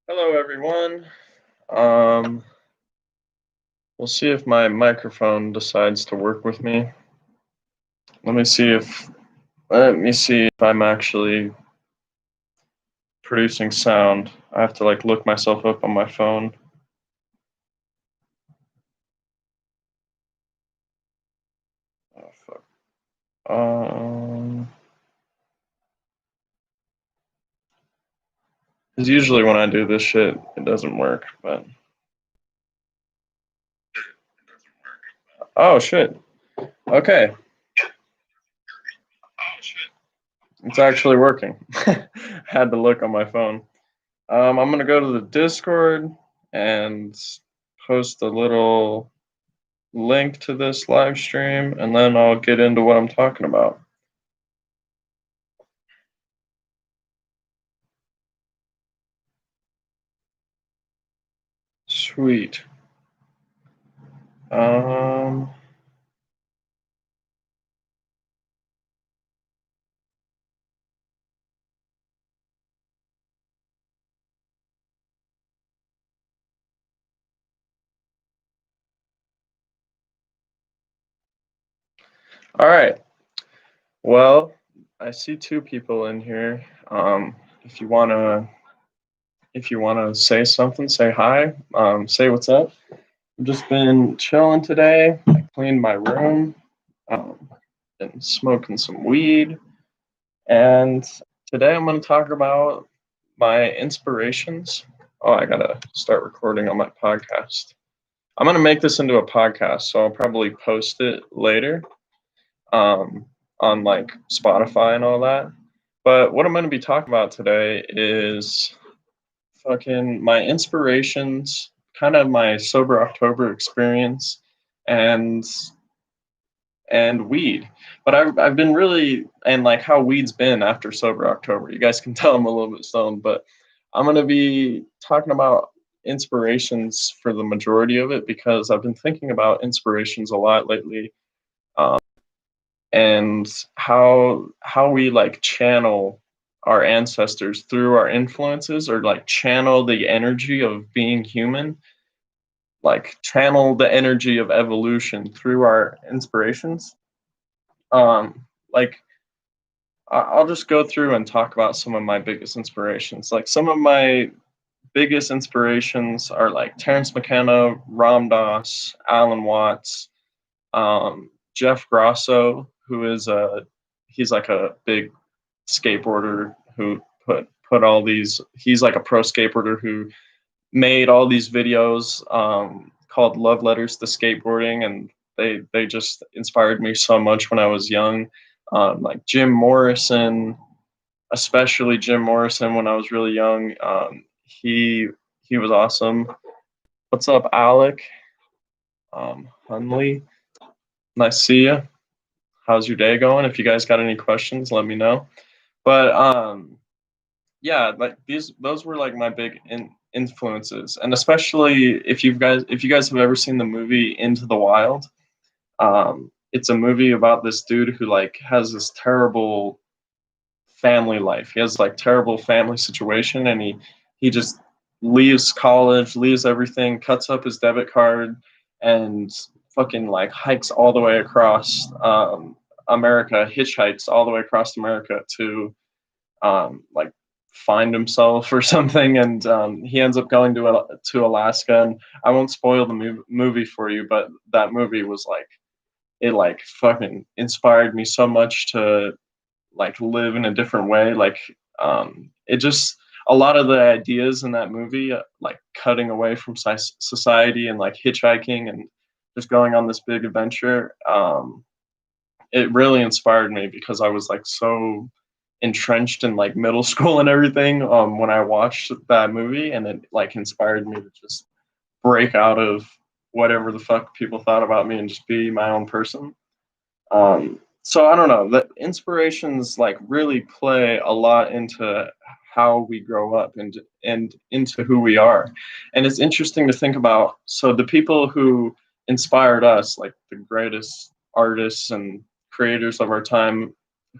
Hello, everyone. Um, we'll see if my microphone decides to work with me. Let me see if I'm actually producing sound. I have to like look myself up on my phone. Oh, fuck. Um, because usually when I do this shit, it doesn't work. But oh shit. Okay, it's actually working. Had to look on my phone. I'm gonna go to the Discord and post a little link to this live stream, and then I'll get into what I'm talking about. Sweet. Um, all right. Well, I see two people in here. If you wanna say something, say hi. Say what's up. I've just been chilling today. I cleaned my room. Um, been smoking some weed, and today I'm gonna talk about my inspirations. Oh, I gotta start recording on my podcast. I'm gonna make this into a podcast, so I'll probably post it later, um, on like Spotify and all that. But what I'm gonna be talking about today is fucking my inspirations, kind of my sober October experience, and weed. But I've been really, and like how weed's been after sober October. You guys can tell I'm a little bit stoned, but I'm gonna be talking about inspirations for the majority of it because I've been thinking about inspirations a lot lately, um, and how we like channel our ancestors through our influences, or like channel the energy of being human, like channel the energy of evolution through our inspirations. Like I'll just go through and talk about some of my biggest inspirations. Like some of my biggest inspirations are like Terrence McKenna, Ram Dass, Alan Watts, Jeff Grosso, who is a he's like a big skateboarder who put all these. He's like a pro skateboarder who made all these videos, called Love Letters to Skateboarding, and they just inspired me so much when I was young. Like Jim Morrison, especially Jim Morrison when I was really young. He was awesome. What's up, Alec? Hunley, nice to see you. How's your day going? If you guys got any questions, let me know. But yeah, like those were like my big influences, and especially if you guys have ever seen the movie Into the Wild. It's a movie about this dude who like has this terrible family life. He has like terrible family situation, and he just leaves college, leaves everything, cuts up his debit card, and fucking like hikes all the way across, America, hitchhikes all the way across America to, like find himself or something, and he ends up going to Alaska. And I won't spoil the movie for you, but that movie was like, it like fucking inspired me so much to like live in a different way. Like, it just, a lot of the ideas in that movie, like cutting away from society and like hitchhiking and just going on this big adventure. It really inspired me because I was like so entrenched in like middle school and everything, when I watched that movie, and it like inspired me to just break out of whatever the fuck people thought about me and just be my own person. So I don't know, that inspirations like really play a lot into how we grow up and into who we are. And it's interesting to think about. So the people who inspired us, like the greatest artists and creators of our time,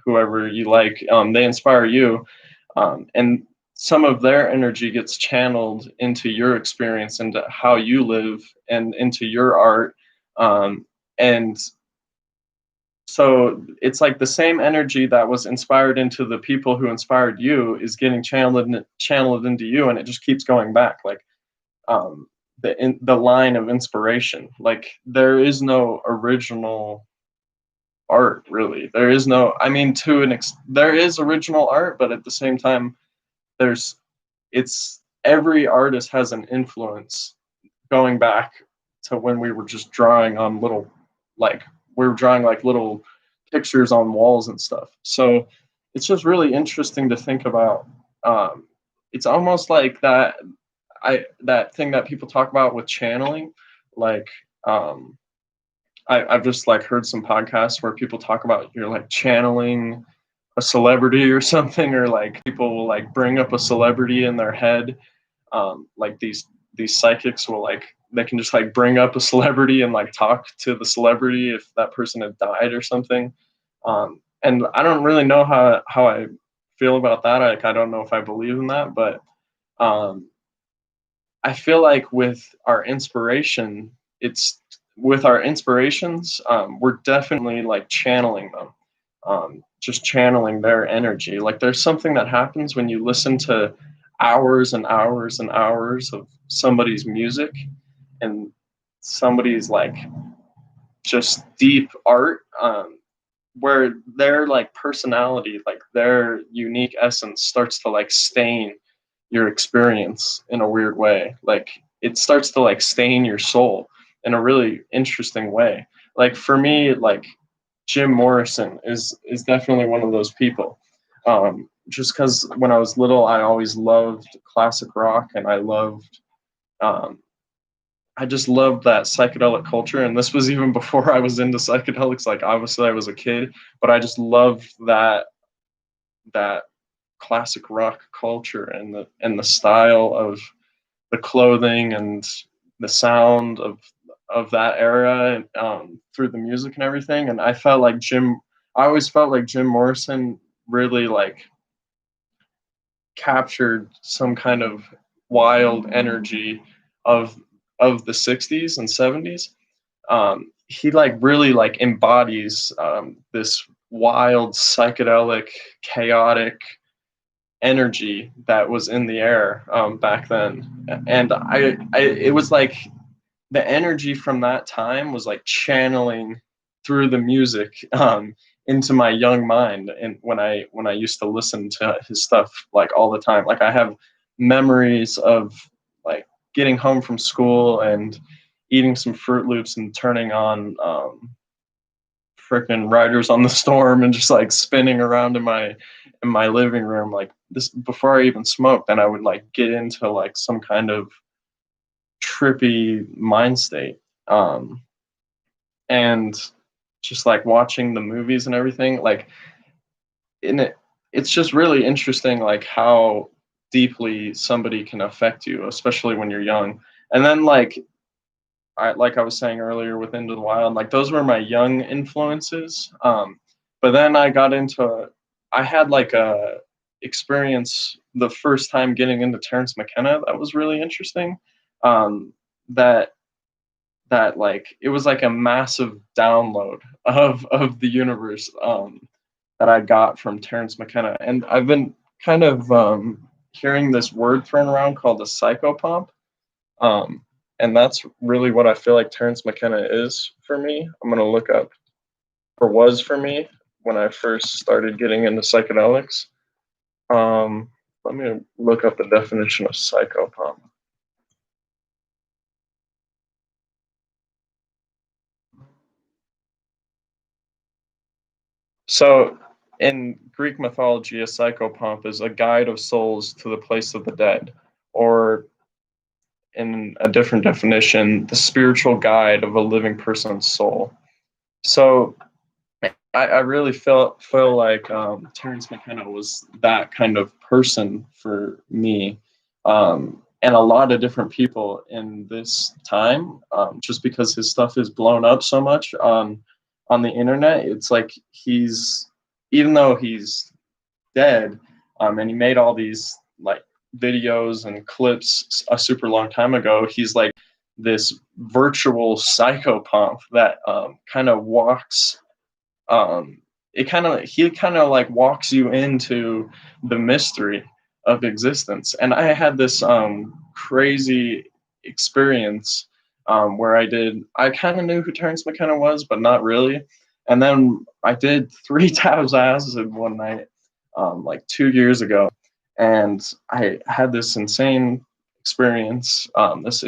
whoever you like, they inspire you. And some of their energy gets channeled into your experience, into how you live, and into your art. And so it's like the same energy that was inspired into the people who inspired you is getting channeled into you, and it just keeps going back. Like, um, the line of inspiration. Like, there is no original art, really. There is no. I mean, there is original art, but at the same time, there's it's every artist has an influence going back to when we were just drawing on little, like, we were drawing like little pictures on walls and stuff. So it's just really interesting to think about. It's almost like that thing that people talk about with channeling. Like, I've just like heard some podcasts where people talk about you're like channeling a celebrity or something, or like people will like bring up a celebrity in their head. Like these psychics will, like, they can just like bring up a celebrity and like talk to the celebrity if that person had died or something. And I don't really know how I feel about that. Like, I don't know if I believe in that, but um, I feel like it's with our inspirations, we're definitely like channeling them, just channeling their energy. Like, there's something that happens when you listen to hours and hours and hours of somebody's music and somebody's like just deep art, where their like personality, like their unique essence starts to like stain your experience in a weird way. Like, it starts to like stain your soul in a really interesting way. Like, for me, like, Jim Morrison is definitely one of those people. Just because when I was little, I always loved classic rock, and um, I just loved that psychedelic culture. And this was even before I was into psychedelics. Like, obviously, I was a kid, but I just loved that classic rock culture, and the style of the clothing and the sound of that era, through the music and everything. And I always felt like Jim Morrison really like captured some kind of wild energy of the 60s and 70s. He like really like embodies, this wild, psychedelic, chaotic energy that was in the air, back then. And it was like the energy from that time was like channeling through the music, into my young mind. And when I used to listen to his stuff like all the time, like, I have memories of like getting home from school and eating some Fruit Loops and turning on, freaking Riders on the Storm, and just like spinning around in my living room, like, this before I even smoked. And I would like get into like some kind of trippy mind state, and just like watching the movies and everything, like, in it it's just really interesting, like, how deeply somebody can affect you, especially when you're young. And then, like I was saying earlier with Into the Wild, like, those were my young influences. But then I had like a experience the first time getting into Terrence McKenna that was really interesting. That like, it was like a massive download of the universe, that I got from Terrence McKenna. And I've been kind of, hearing this word thrown around called the psychopump. Um, and that's really what I feel like Terrence McKenna is for me. I'm gonna look up, or was for me, when I first started getting into psychedelics. Um, Let me look up the definition of psychopump. So, in Greek mythology, a psychopump is a guide of souls to the place of the dead, or in a different definition, the spiritual guide of a living person's soul. So, I really feel like, Terrence McKenna was that kind of person for me, and a lot of different people in this time. Just because his stuff is blown up so much on the internet, it's like even though he's dead, and he made all these like videos and clips a super long time ago. He's like this virtual psychopump that kind of walks he kind of like walks you into the mystery of existence. And I had this crazy experience where I kind of knew who Terrence McKenna was, but not really. And then I did 3 tabs acid one night, like 2 years ago, and I had this insane experience, this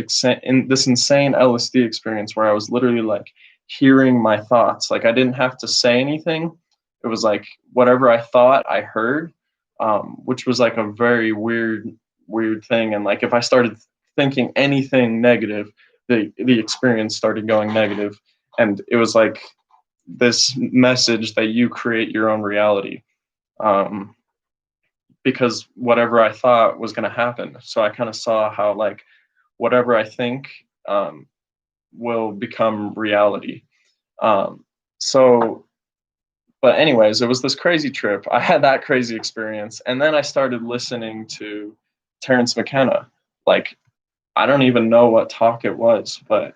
insane LSD experience where I was literally like hearing my thoughts. Like I didn't have to say anything. It was like whatever I thought I heard, which was like a very weird thing. And like if I started thinking anything negative, the experience started going negative. And it was like this message that you create your own reality. Because whatever I thought was going to happen. So I kind of saw how like whatever I think will become reality. So, but anyways, it was this crazy trip. I had that crazy experience, and then I started listening to Terrence McKenna. Like, I don't even know what talk it was, but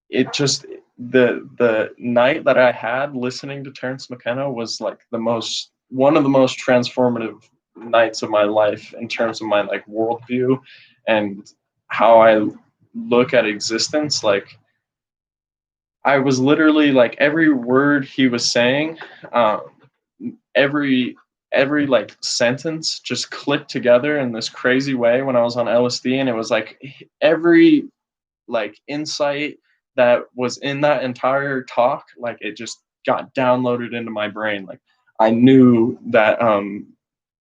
it just the night that I had listening to Terrence McKenna was like one of the most transformative nights of my life in terms of my like worldview and how I look at existence. Like I was literally like every word he was saying, um, every like sentence just clicked together in this crazy way when I was on LSD, and it was like every like insight that was in that entire talk, like it just got downloaded into my brain. Like I knew that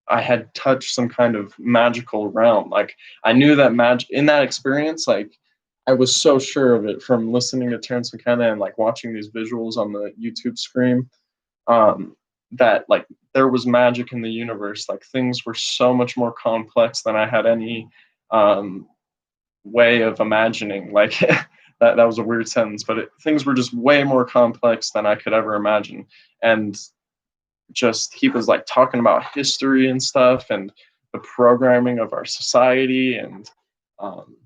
I had touched some kind of magical realm. Like I knew that magic in that experience, like I was so sure of it from listening to Terrence McKenna and like watching these visuals on the YouTube screen, that like there was magic in the universe. Like things were so much more complex than I had any um, way of imagining. Like that was a weird sentence, but things were just way more complex than I could ever imagine. And just he was like talking about history and stuff and the programming of our society, and um,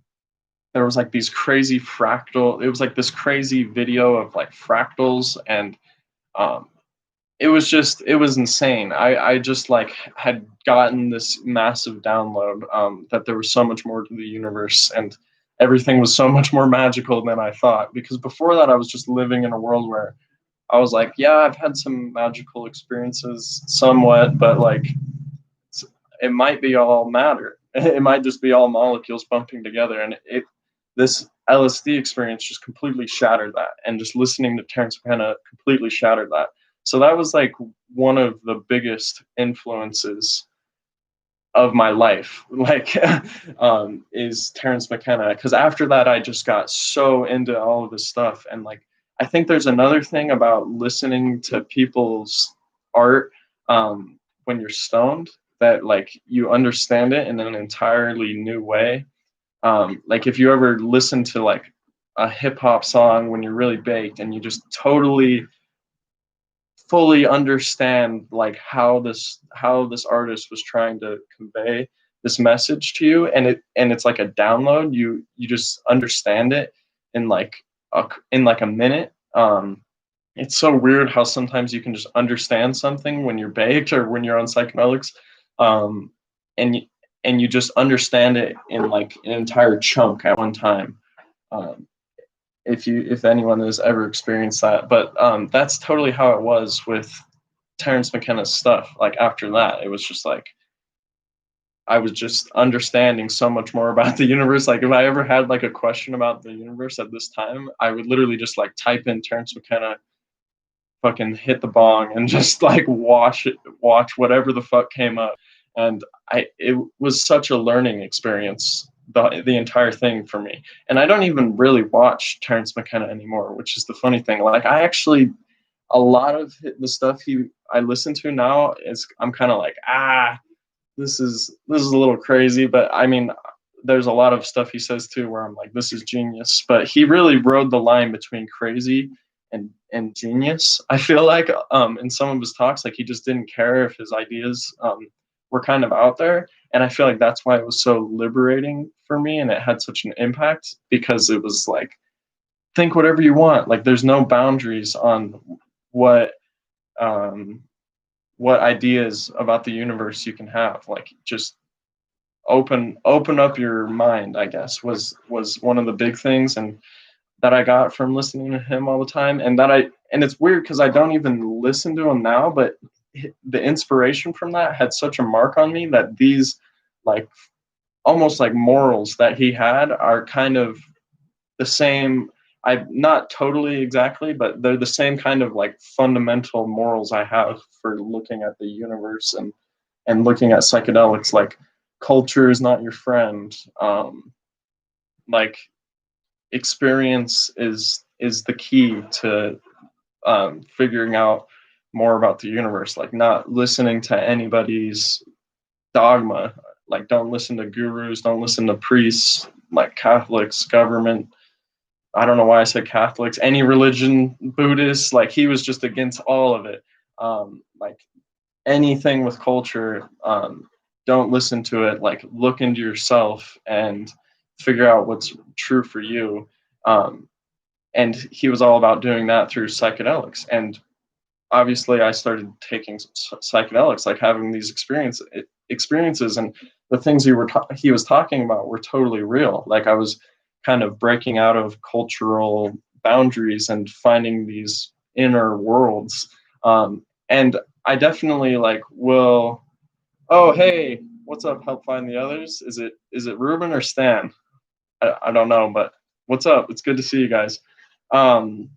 there was like these crazy fractal, it was like this crazy video of like fractals, and um, it was insane. I just like had gotten this massive download, that there was so much more to the universe, and everything was so much more magical than I thought. Because before that, I was just living in a world where I was like, yeah, I've had some magical experiences somewhat, but like it might be all matter. It might just be all molecules bumping together, and it this LSD experience just completely shattered that, and just listening to Terrence McKenna completely shattered that. So that was like one of the biggest influences of my life, like is Terrence McKenna. Because after that, I just got so into all of this stuff, and like I think there's another thing about listening to people's art when you're stoned, that like you understand it in an entirely new way. Like if you ever listen to like a hip hop song when you're really baked, and you just totally fully understand like how this artist was trying to convey this message to you, and it's like a download. You just understand it in like a minute. It's so weird how sometimes you can just understand something when you're baked or when you're on psychedelics, um, and and you just understand it in like an entire chunk at one time. Um, if anyone has ever experienced that. But that's totally how it was with Terrence McKenna's stuff. Like after that, it was just like I was just understanding so much more about the universe. Like if I ever had like a question about the universe at this time, I would literally just like type in Terrence McKenna, fucking hit the bong, and just like watch whatever the fuck came up. And it was such a learning experience, the entire thing for me. And I don't even really watch Terrence McKenna anymore, which is the funny thing. Like I actually, a lot of the stuff I listen to now is, I'm kind of like, this is a little crazy. But I mean, there's a lot of stuff he says too where I'm like, this is genius. But he really rode the line between crazy and genius. I feel like in some of his talks, like he just didn't care if his ideas were kind of out there. And I feel like that's why it was so liberating for me, and it had such an impact, because it was like, think whatever you want. Like, there's no boundaries on what um, what ideas about the universe you can have. Like, just open up your mind, I guess, was one of the big things, and that I got from listening to him all the time. And it's weird because I don't even listen to him now, but the inspiration from that had such a mark on me that these, like, almost like morals that he had are kind of the same. I not totally exactly, but they're the same kind of like fundamental morals I have for looking at the universe and looking at psychedelics. Like, culture is not your friend. Like, experience is the key to figuring out more about the universe. Like, not listening to anybody's dogma. Like, don't listen to gurus, don't listen to priests, like Catholics, government. I don't know why I said Catholics, any religion, Buddhists. Like, he was just against all of it. Like, anything with culture, don't listen to it. Like, look into yourself and figure out what's true for you. Um, and he was all about doing that through psychedelics. And obviously I started taking psychedelics, like having these experiences, and the things he was talking about were totally real. Like, I was kind of breaking out of cultural boundaries and finding these inner worlds. And I definitely like will. Oh, hey, what's up? Help find the others. Is it Ruben or Stan? I don't know, but what's up? It's good to see you guys. Um,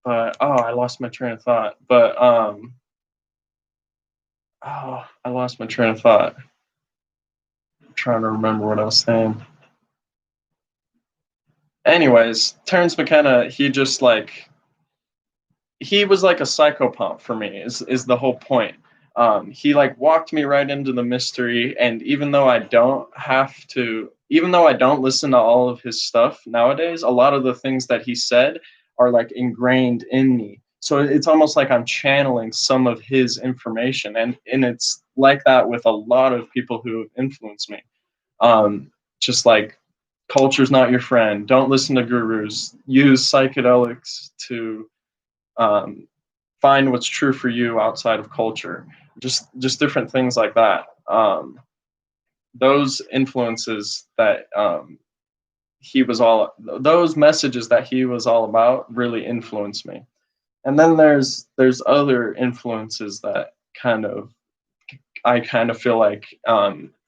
but I lost my train of thought. But I lost my train of thought. I'm trying to remember what I was saying. Anyways, Terrence McKenna, he was like a psychopump for me, is the whole point. He like walked me right into the mystery, and even though I don't listen to all of his stuff nowadays, a lot of the things that he said are like ingrained in me. So it's almost like I'm channeling some of his information, and it's like that with a lot of people who have influenced me. Just like, culture's not your friend. Don't listen to gurus. Use psychedelics to um, find what's true for you outside of culture. Just different things like that. Those influences that those messages that he was all about really influenced me. And then there's other influences that I kind of feel like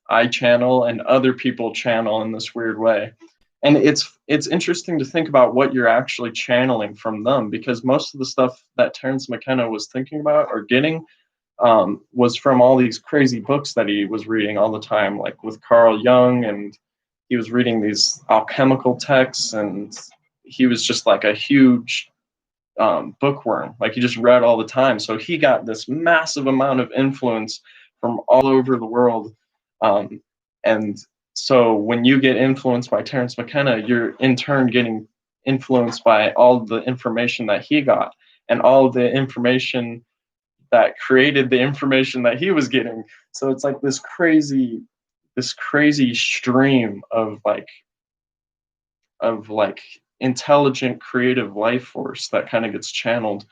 I channel and other people channel in this weird way. And it's interesting to think about what you're actually channeling from them, because most of the stuff that Terrence McKenna was thinking about or getting was from all these crazy books that he was reading all the time, like with Carl Jung, and he was reading these alchemical texts, and he was just like a huge bookworm. Like, he just read all the time, so he got this massive amount of influence from all over the world. And so when you get influenced by Terrence McKenna, you're in turn getting influenced by all the information that he got, and all the information that created the information that he was getting. So it's like this crazy stream of like intelligent, creative life force that kind of gets channeled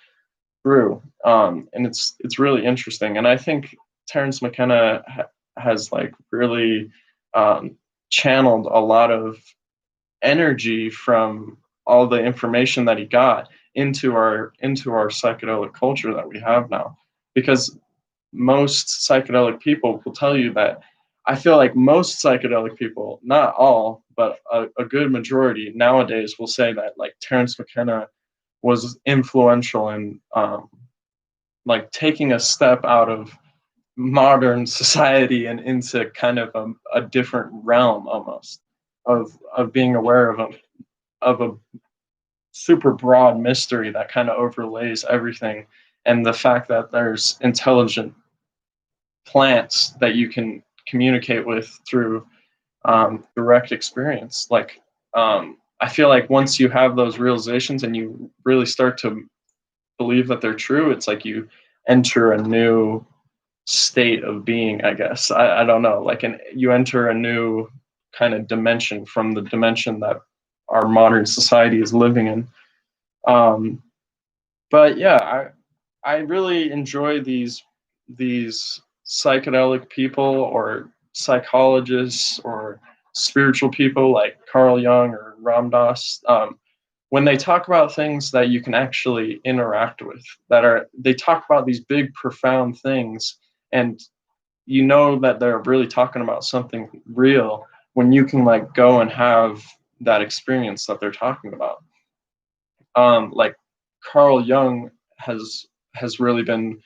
through. And it's really interesting. And I think Terrence McKenna has like really channeled a lot of energy from all the information that he got into our psychedelic culture that we have now. Because most psychedelic people will tell you that, I feel like most psychedelic people, not all, but a good majority nowadays, will say that like Terrence McKenna was influential in like taking a step out of modern society and into kind of a different realm, almost, of being aware of a super broad mystery that kind of overlays everything, and the fact that there's intelligent plants that you can communicate with through direct experience. Like, I feel like once you have those realizations and you really start to believe that they're true, it's like you enter a new state of being, I guess. I don't know, like you enter a new kind of dimension from the dimension that our modern society is living in. Um, but yeah, I really enjoy these psychedelic people or psychologists or spiritual people like Carl Jung or Ram Dass, when they talk about things that you can actually interact with, they talk about these big profound things, and you know that they're really talking about something real when you can like go and have that experience that they're talking about. Like Carl Jung has really been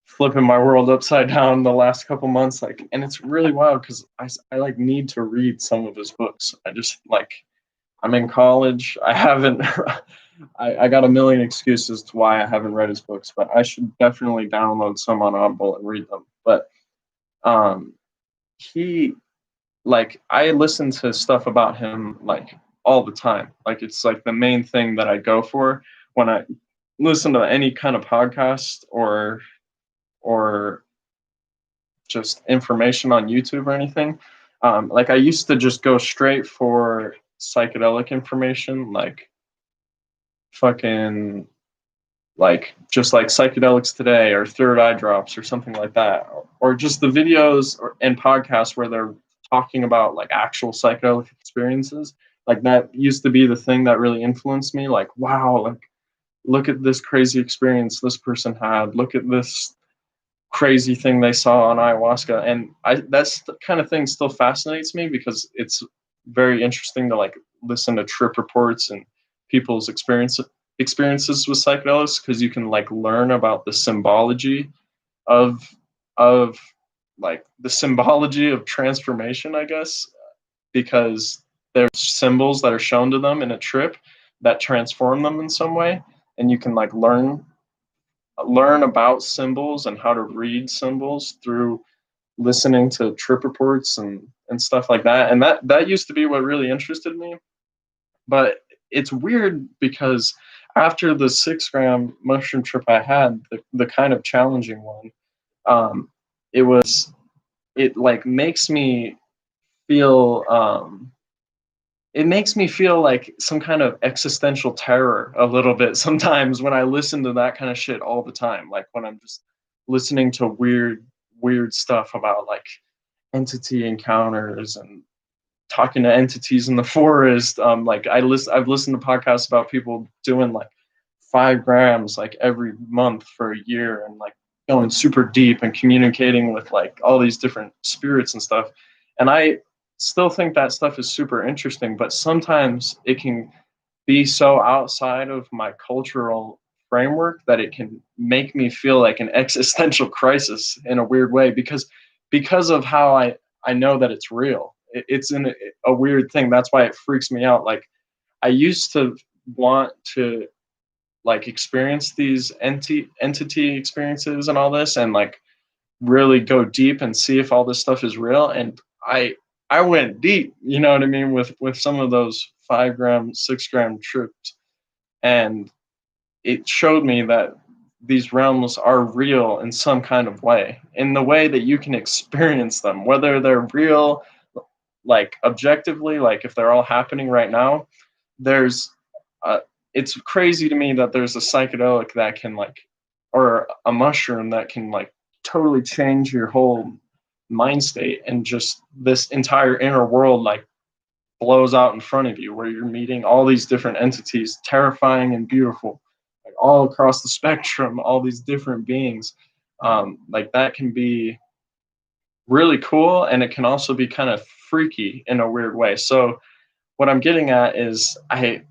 flipping my world upside down the last couple months, like, and it's really wild because I like need to read some of his books. I just like, I'm in college, I haven't I got a million excuses to why I haven't read his books, but I should definitely download some on Audible and read them. But um he like, I listen to stuff about him like all the time. Like it's like the main thing that I go for when I listen to any kind of podcast or just information on YouTube or anything. Like I used to just go straight for psychedelic information, like fucking like just like Psychedelics Today or Third Eye Drops or something like that, or just the videos and podcasts where they're talking about like actual psychedelic experiences. Like that used to be the thing that really influenced me. Like, wow, like look at this crazy experience this person had. Look at this crazy thing they saw on ayahuasca, and that's the kind of thing still fascinates me because it's very interesting to like listen to trip reports and people's experiences with psychedelics, because you can like learn about the symbology of of like the symbology of transformation, I guess, because there's symbols that are shown to them in a trip that transform them in some way, and you can like learn about symbols and how to read symbols through listening to trip reports and stuff like that. And that used to be what really interested me. But it's weird because after the 6 gram mushroom trip I had, the kind of challenging one, um, it was, it like makes me feel, it makes me feel like some kind of existential terror a little bit sometimes when I listen to that kind of shit all the time. Like when I'm just listening to weird stuff about like entity encounters and talking to entities in the forest. Like I've listened to podcasts about people doing like 5 grams like every month for a year and like going super deep and communicating with like all these different spirits and stuff. And I still think that stuff is super interesting, but sometimes it can be so outside of my cultural framework that it can make me feel like an existential crisis in a weird way, because of how I know that it's real. It's in a weird thing. That's why it freaks me out. Like I used to want to like experience these entity experiences and all this, and like really go deep and see if all this stuff is real. And I went deep, you know what I mean, with some of those 5 gram, 6 gram trips, and it showed me that these realms are real in some kind of way, in the way that you can experience them, whether they're real, like objectively, like if they're all happening right now. There's, uh, it's crazy to me that there's a psychedelic that can like, or a mushroom that can like totally change your whole mind state, and just this entire inner world like blows out in front of you, where you're meeting all these different entities, terrifying and beautiful, like all across the spectrum, all these different beings. Like that can be really cool, and it can also be kind of freaky in a weird way. So what I'm getting at is I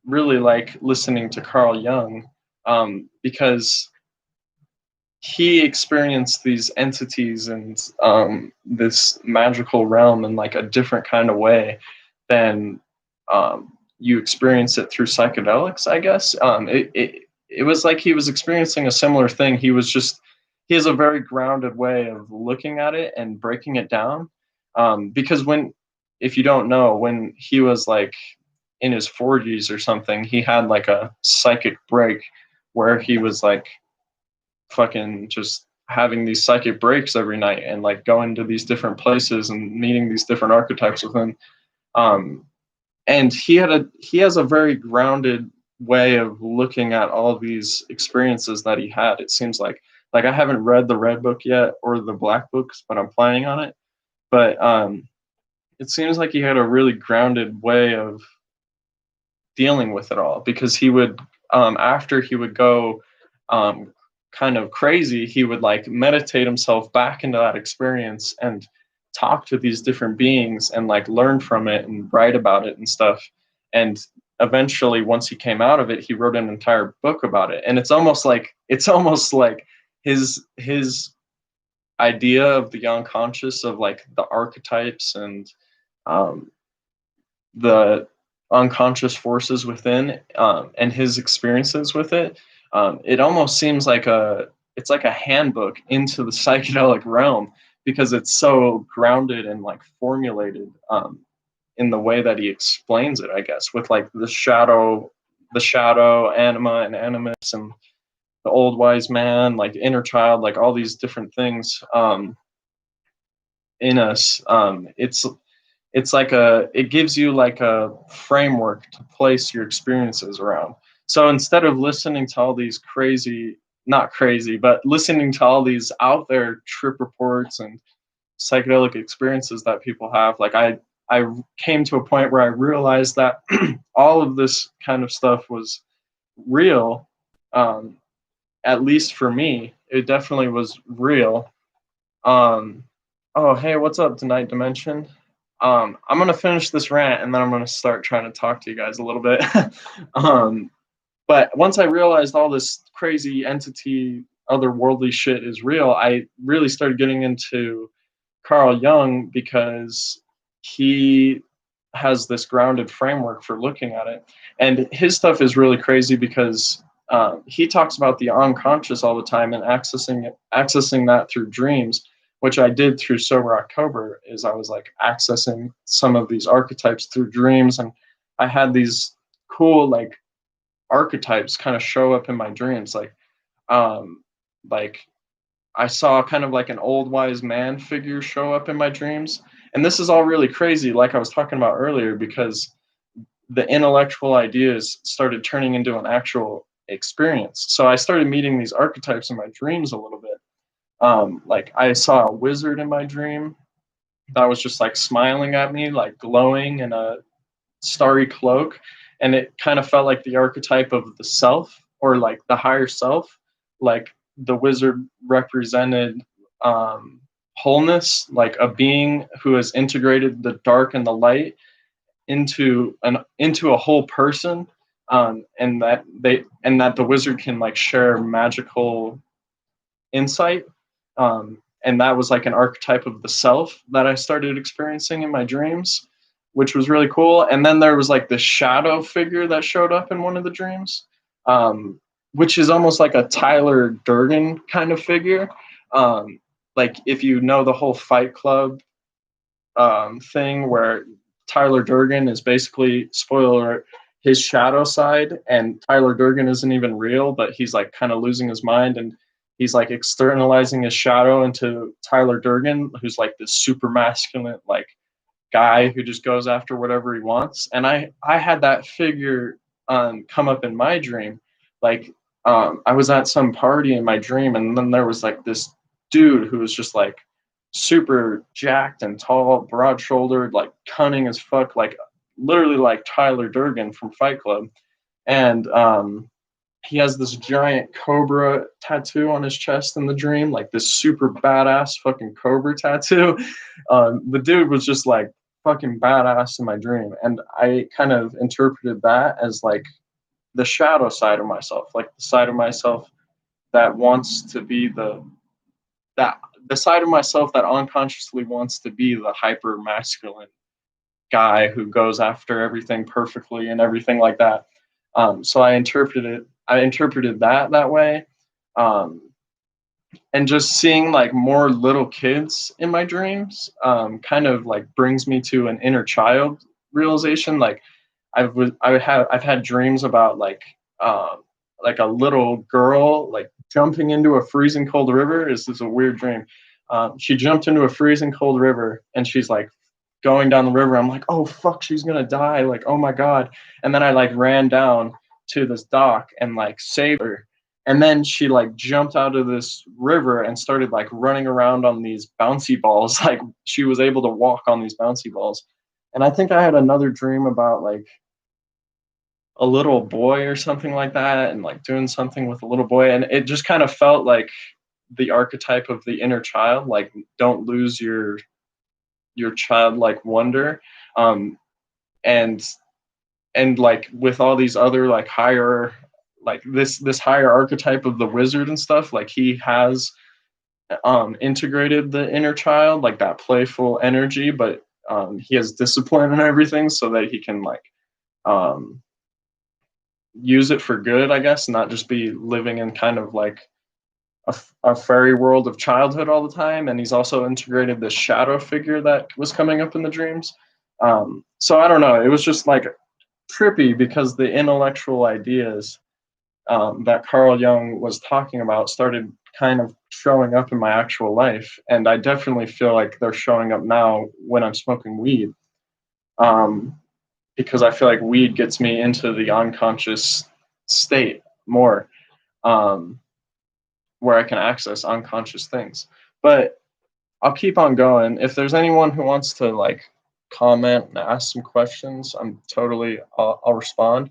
really like listening to Carl Jung, because he experienced these entities and this magical realm in like a different kind of way than you experience it through psychedelics, I guess. It was like he was experiencing a similar thing. He has a very grounded way of looking at it and breaking it down. Because if you don't know, when he was like in his 40s or something, he had like a psychic break where he was like fucking just having these psychic breaks every night and like going to these different places and meeting these different archetypes within. Um, and he has a very grounded way of looking at all these experiences that he had. It seems like I haven't read the red book yet or the black books, but I'm planning on it. But it seems like he had a really grounded way of dealing with it all, because he would after he would go um, kind of crazy, he would like meditate himself back into that experience and talk to these different beings and like learn from it and write about it and stuff. And eventually, once he came out of it, he wrote an entire book about it. And it's almost like his idea of the unconscious, of like the archetypes and um, the unconscious forces within, and his experiences with it. It almost seems like it's like a handbook into the psychedelic realm, because it's so grounded and like formulated in the way that he explains it, I guess, with like the shadow, anima and animus, and the old wise man, like inner child, like all these different things in us. It's like it gives you like a framework to place your experiences around. So instead of listening to all these crazy, not crazy, but listening to all these out there trip reports and psychedelic experiences that people have, like I came to a point where I realized that all of this kind of stuff was real. um, at least for me, it definitely was real. um, oh, hey, what's up, Tonight Dimension? I'm gonna finish this rant and then I'm gonna start trying to talk to you guys a little bit. um, but once I realized all this crazy entity, otherworldly shit is real, I really started getting into Carl Jung, because he has this grounded framework for looking at it. And his stuff is really crazy because he talks about the unconscious all the time and accessing that through dreams, which I did through Sober October. Is I was like accessing some of these archetypes through dreams, and I had these cool like archetypes kind of show up in my dreams, um, like I saw kind of like an old wise man figure show up in my dreams. And this is all really crazy, like I was talking about earlier, because the intellectual ideas started turning into an actual experience. So I started meeting these archetypes in my dreams a little bit. Like I saw a wizard in my dream that was just like smiling at me, like glowing in a starry cloak. And it kind of felt like the archetype of the self, or like the higher self. Like the wizard represented wholeness, like a being who has integrated the dark and the light into a whole person. And that the wizard can like share magical insight. And that was like an archetype of the self that I started experiencing in my dreams, which was really cool. And then there was like the shadow figure that showed up in one of the dreams, which is almost like a Tyler Durden kind of figure. Like if you know the whole Fight Club thing, where Tyler Durden is basically, spoiler, his shadow side, and Tyler Durden isn't even real, but he's like kind of losing his mind, and he's like externalizing his shadow into Tyler Durden, who's like this super masculine like guy who just goes after whatever he wants. And I had that figure come up in my dream. Like I was at some party in my dream, and then there was like this dude who was just like super jacked and tall, broad shouldered, like cunning as fuck, like literally like Tyler Durden from Fight Club. And he has this giant cobra tattoo on his chest in the dream, like this super badass fucking cobra tattoo. The dude was just like fucking badass in my dream. And I kind of interpreted that as like the shadow side of myself, like the side of myself that wants to be that the side of myself that unconsciously wants to be the hyper masculine guy who goes after everything perfectly and everything like that. So I interpreted that way. Um, and just seeing like more little kids in my dreams kind of like brings me to an inner child realization. Like I've had dreams about like a little girl like jumping into a freezing cold river. This is a weird dream. She jumped into a freezing cold river, and she's like going down the river. I'm like, oh fuck, she's gonna die. Like, oh my god. And then I like ran down to this dock and like saved her. And then she like jumped out of this river and started like running around on these bouncy balls. Like she was able to walk on these bouncy balls. And I think I had another dream about like a little boy or something like that, and like doing something with a little boy. And it just kind of felt like the archetype of the inner child, like don't lose your childlike wonder. um and like with all these other like higher, like this higher archetype of the wizard and stuff, like he has integrated the inner child, like that playful energy, but he has discipline and everything so that he can like um use it for good, I guess, not just be living in kind of like a fairy world of childhood all the time. And he's also integrated this shadow figure that was coming up in the dreams. So I don't know, it was just like trippy because the intellectual ideas that Carl Jung was talking about started kind of showing up in my actual life, and I definitely feel like they're showing up now when I'm smoking weed, because I feel like weed gets me into the unconscious state more, um, where I can access unconscious things. But I'll keep on going. If there's anyone who wants to like comment and ask some questions, I'll respond.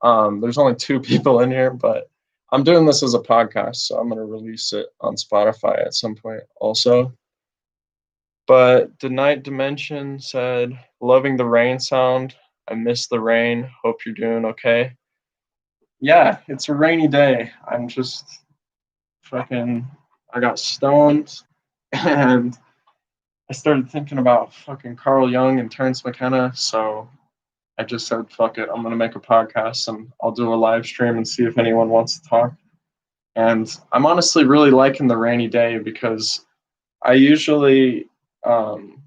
There's only 2 people in here, but I'm doing this as a podcast, so I'm gonna release it on Spotify at some point also. But the Night Dimension said, "Loving the rain sound. I miss the rain. Hope you're doing okay." Yeah, it's a rainy day. I'm just fucking. I got stoned, and I started thinking about fucking Carl Jung and Terence McKenna, so I just said, fuck it, I'm gonna make a podcast and I'll do a live stream and see if anyone wants to talk. And I'm honestly really liking the rainy day because I usually um,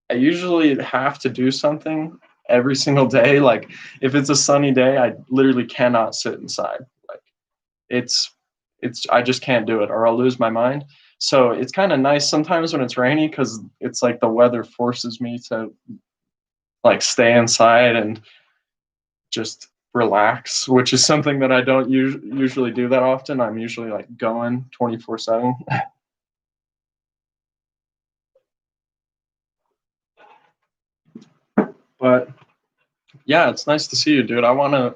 I usually have to do something every single day. Like if it's a sunny day, I literally cannot sit inside. Like it's I just can't do it or I'll lose my mind. So it's kind of nice sometimes when it's rainy because it's like the weather forces me to like stay inside and just relax, which is something that I don't usually do that often. I'm usually like going 24/7. But yeah, it's nice to see you, dude. I want to,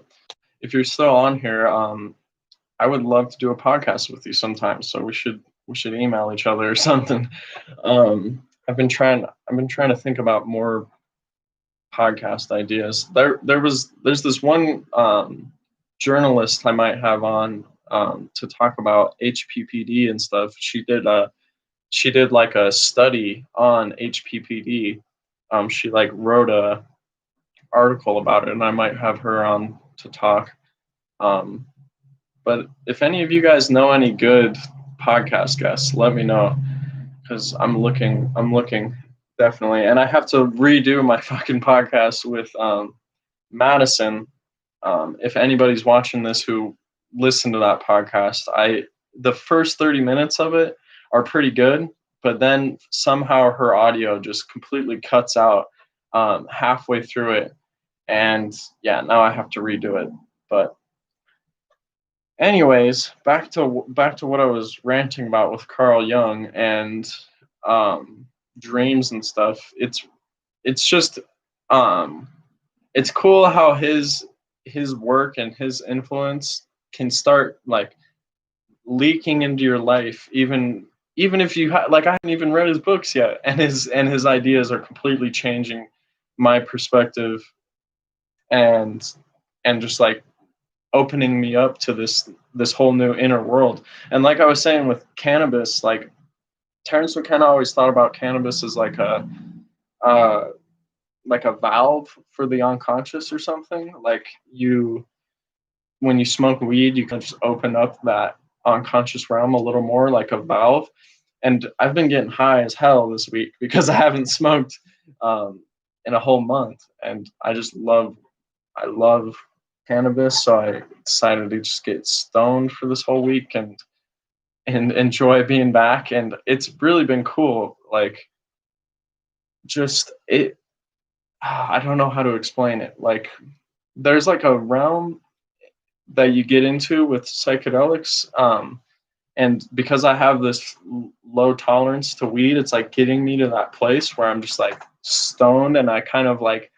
if you're still on here, I would love to do a podcast with you sometime. So we should email each other or something. I've been trying to think about more podcast ideas. There's this one journalist I might have on to talk about HPPD and stuff. She did like a study on HPPD. She like wrote a article about it, and I might have her on to talk. Um, but if any of you guys know any good podcast guests, let me know because I'm looking. Definitely, and I have to redo my fucking podcast with Madison. If anybody's watching this who listened to that podcast, the first 30 minutes of it are pretty good, but then somehow her audio just completely cuts out halfway through it, and yeah, now I have to redo it. But anyways, back to what I was ranting about with Carl Jung and dreams and stuff. It's just um, it's cool how his work and his influence can start like leaking into your life, even if like I haven't even read his books yet, and his ideas are completely changing my perspective and just like opening me up to this whole new inner world. And like I was saying with cannabis, like Terence McKenna always thought about cannabis as uh, like a valve for the unconscious or something. Like when you smoke weed, you can just open up that unconscious realm a little more, like a valve. And I've been getting high as hell this week because I haven't smoked in a whole month, and I love cannabis, so I decided to just get stoned for this whole week and enjoy being back. And it's really been cool. Like, just it, I don't know how to explain it. Like, there's like a realm that you get into with psychedelics. And because I have this low tolerance to weed, it's like getting me to that place where I'm just like stoned, and I kind of like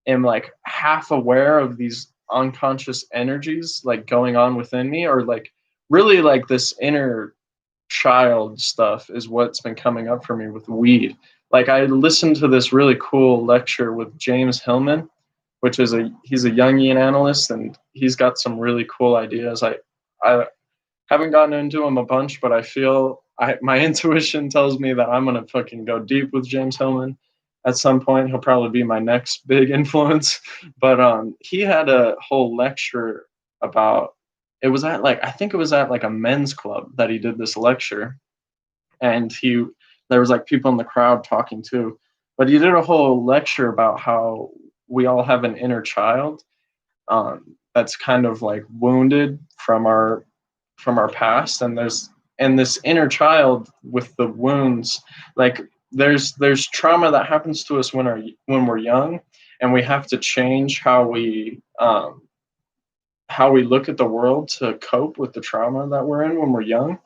am like half aware of these unconscious energies like going on within me, or like really like this inner child stuff is what's been coming up for me with weed. Like, I listened to this really cool lecture with James Hillman, which is he's a Jungian analyst, and he's got some really cool ideas. I haven't gotten into him a bunch, but I feel my intuition tells me that I'm gonna fucking go deep with James Hillman at some point. He'll probably be my next big influence. But he had a whole lecture about, it was at like, I think it was at like a men's club that he did this lecture, and there was like people in the crowd talking too. But he did a whole lecture about how we all have an inner child, that's kind of like wounded from our past, and this inner child with the wounds, like there's trauma that happens to us when we're young, and we have to change how we look at the world to cope with the trauma that we're in when we're young.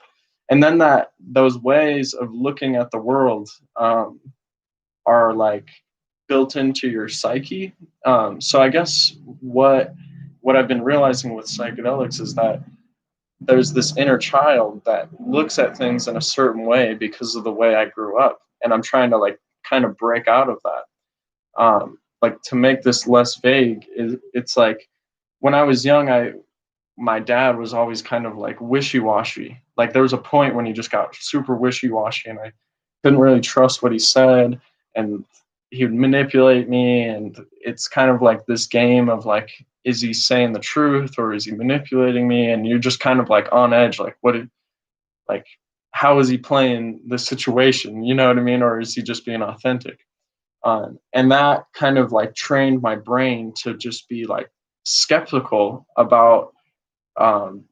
And then that those ways of looking at the world, are like built into your psyche. So I guess what I've been realizing with psychedelics is that there's this inner child that looks at things in a certain way because of the way I grew up, and I'm trying to like kind of break out of that. Like, to make this less vague, it's like when I was young, I my dad was always kind of like wishy-washy. Like, there was a point when he just got super wishy-washy, and I couldn't really trust what he said, and he would manipulate me, and it's kind of like this game of like, is he saying the truth or is he manipulating me? And you're just kind of like on edge, like like how is he playing the situation? You know what I mean? Or is he just being authentic? And that kind of like trained my brain to just be like skeptical about um,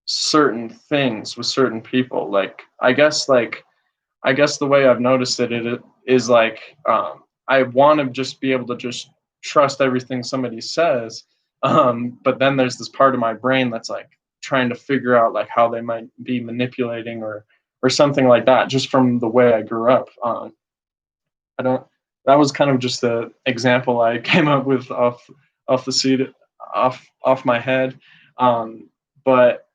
certain things with certain people. I guess the way I've noticed it is like, I want to just be able to just trust everything somebody says, but then there's this part of my brain that's like trying to figure out like how they might be manipulating or something like that, just from the way I grew up. I don't. That was kind of just the example I came up with off the seat off my head, but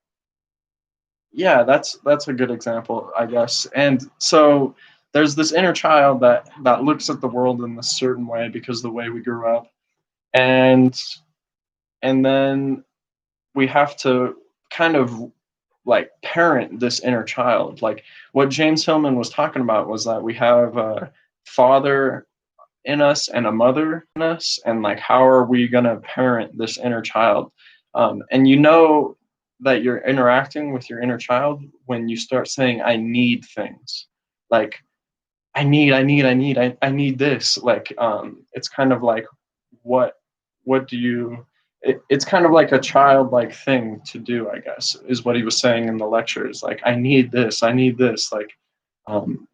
yeah, that's a good example, I guess. And so there's this inner child that looks at the world in a certain way because of the way we grew up, and then we have to kind of like parent this inner child. Like, what James Hillman was talking about was that we have a father in us and a mother in us, and like, how are we going to parent this inner child? And you know that you're interacting with your inner child when you start saying, I need things. Like, I need this. Like, it's kind of like, what what do you it's kind of like a childlike thing to do, I guess, is what he was saying in the lectures. Like, I need this, I need this. Like, um,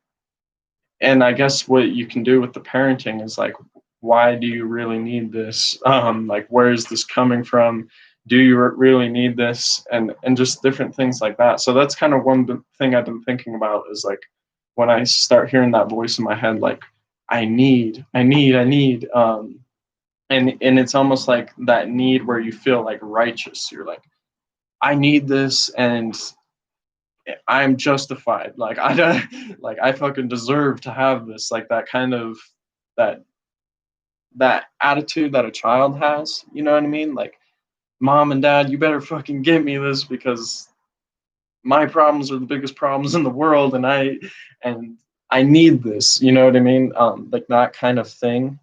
and I guess what you can do with the parenting is like, why do you really need this? Like, where is this coming from? Do you really need this? And just different things like that. So that's kind of one thing I've been thinking about, is like, when I start hearing that voice in my head, like, I need, and it's almost like that need where you feel like righteous. You're like, I need this, and I'm justified. Like, I don't, like, I fucking deserve to have this. Like, that kind of that that attitude that a child has. You know what I mean? Like, mom and dad, you better fucking get me this, because my problems are the biggest problems in the world, and I need this. You know what I mean? Like, that kind of thing.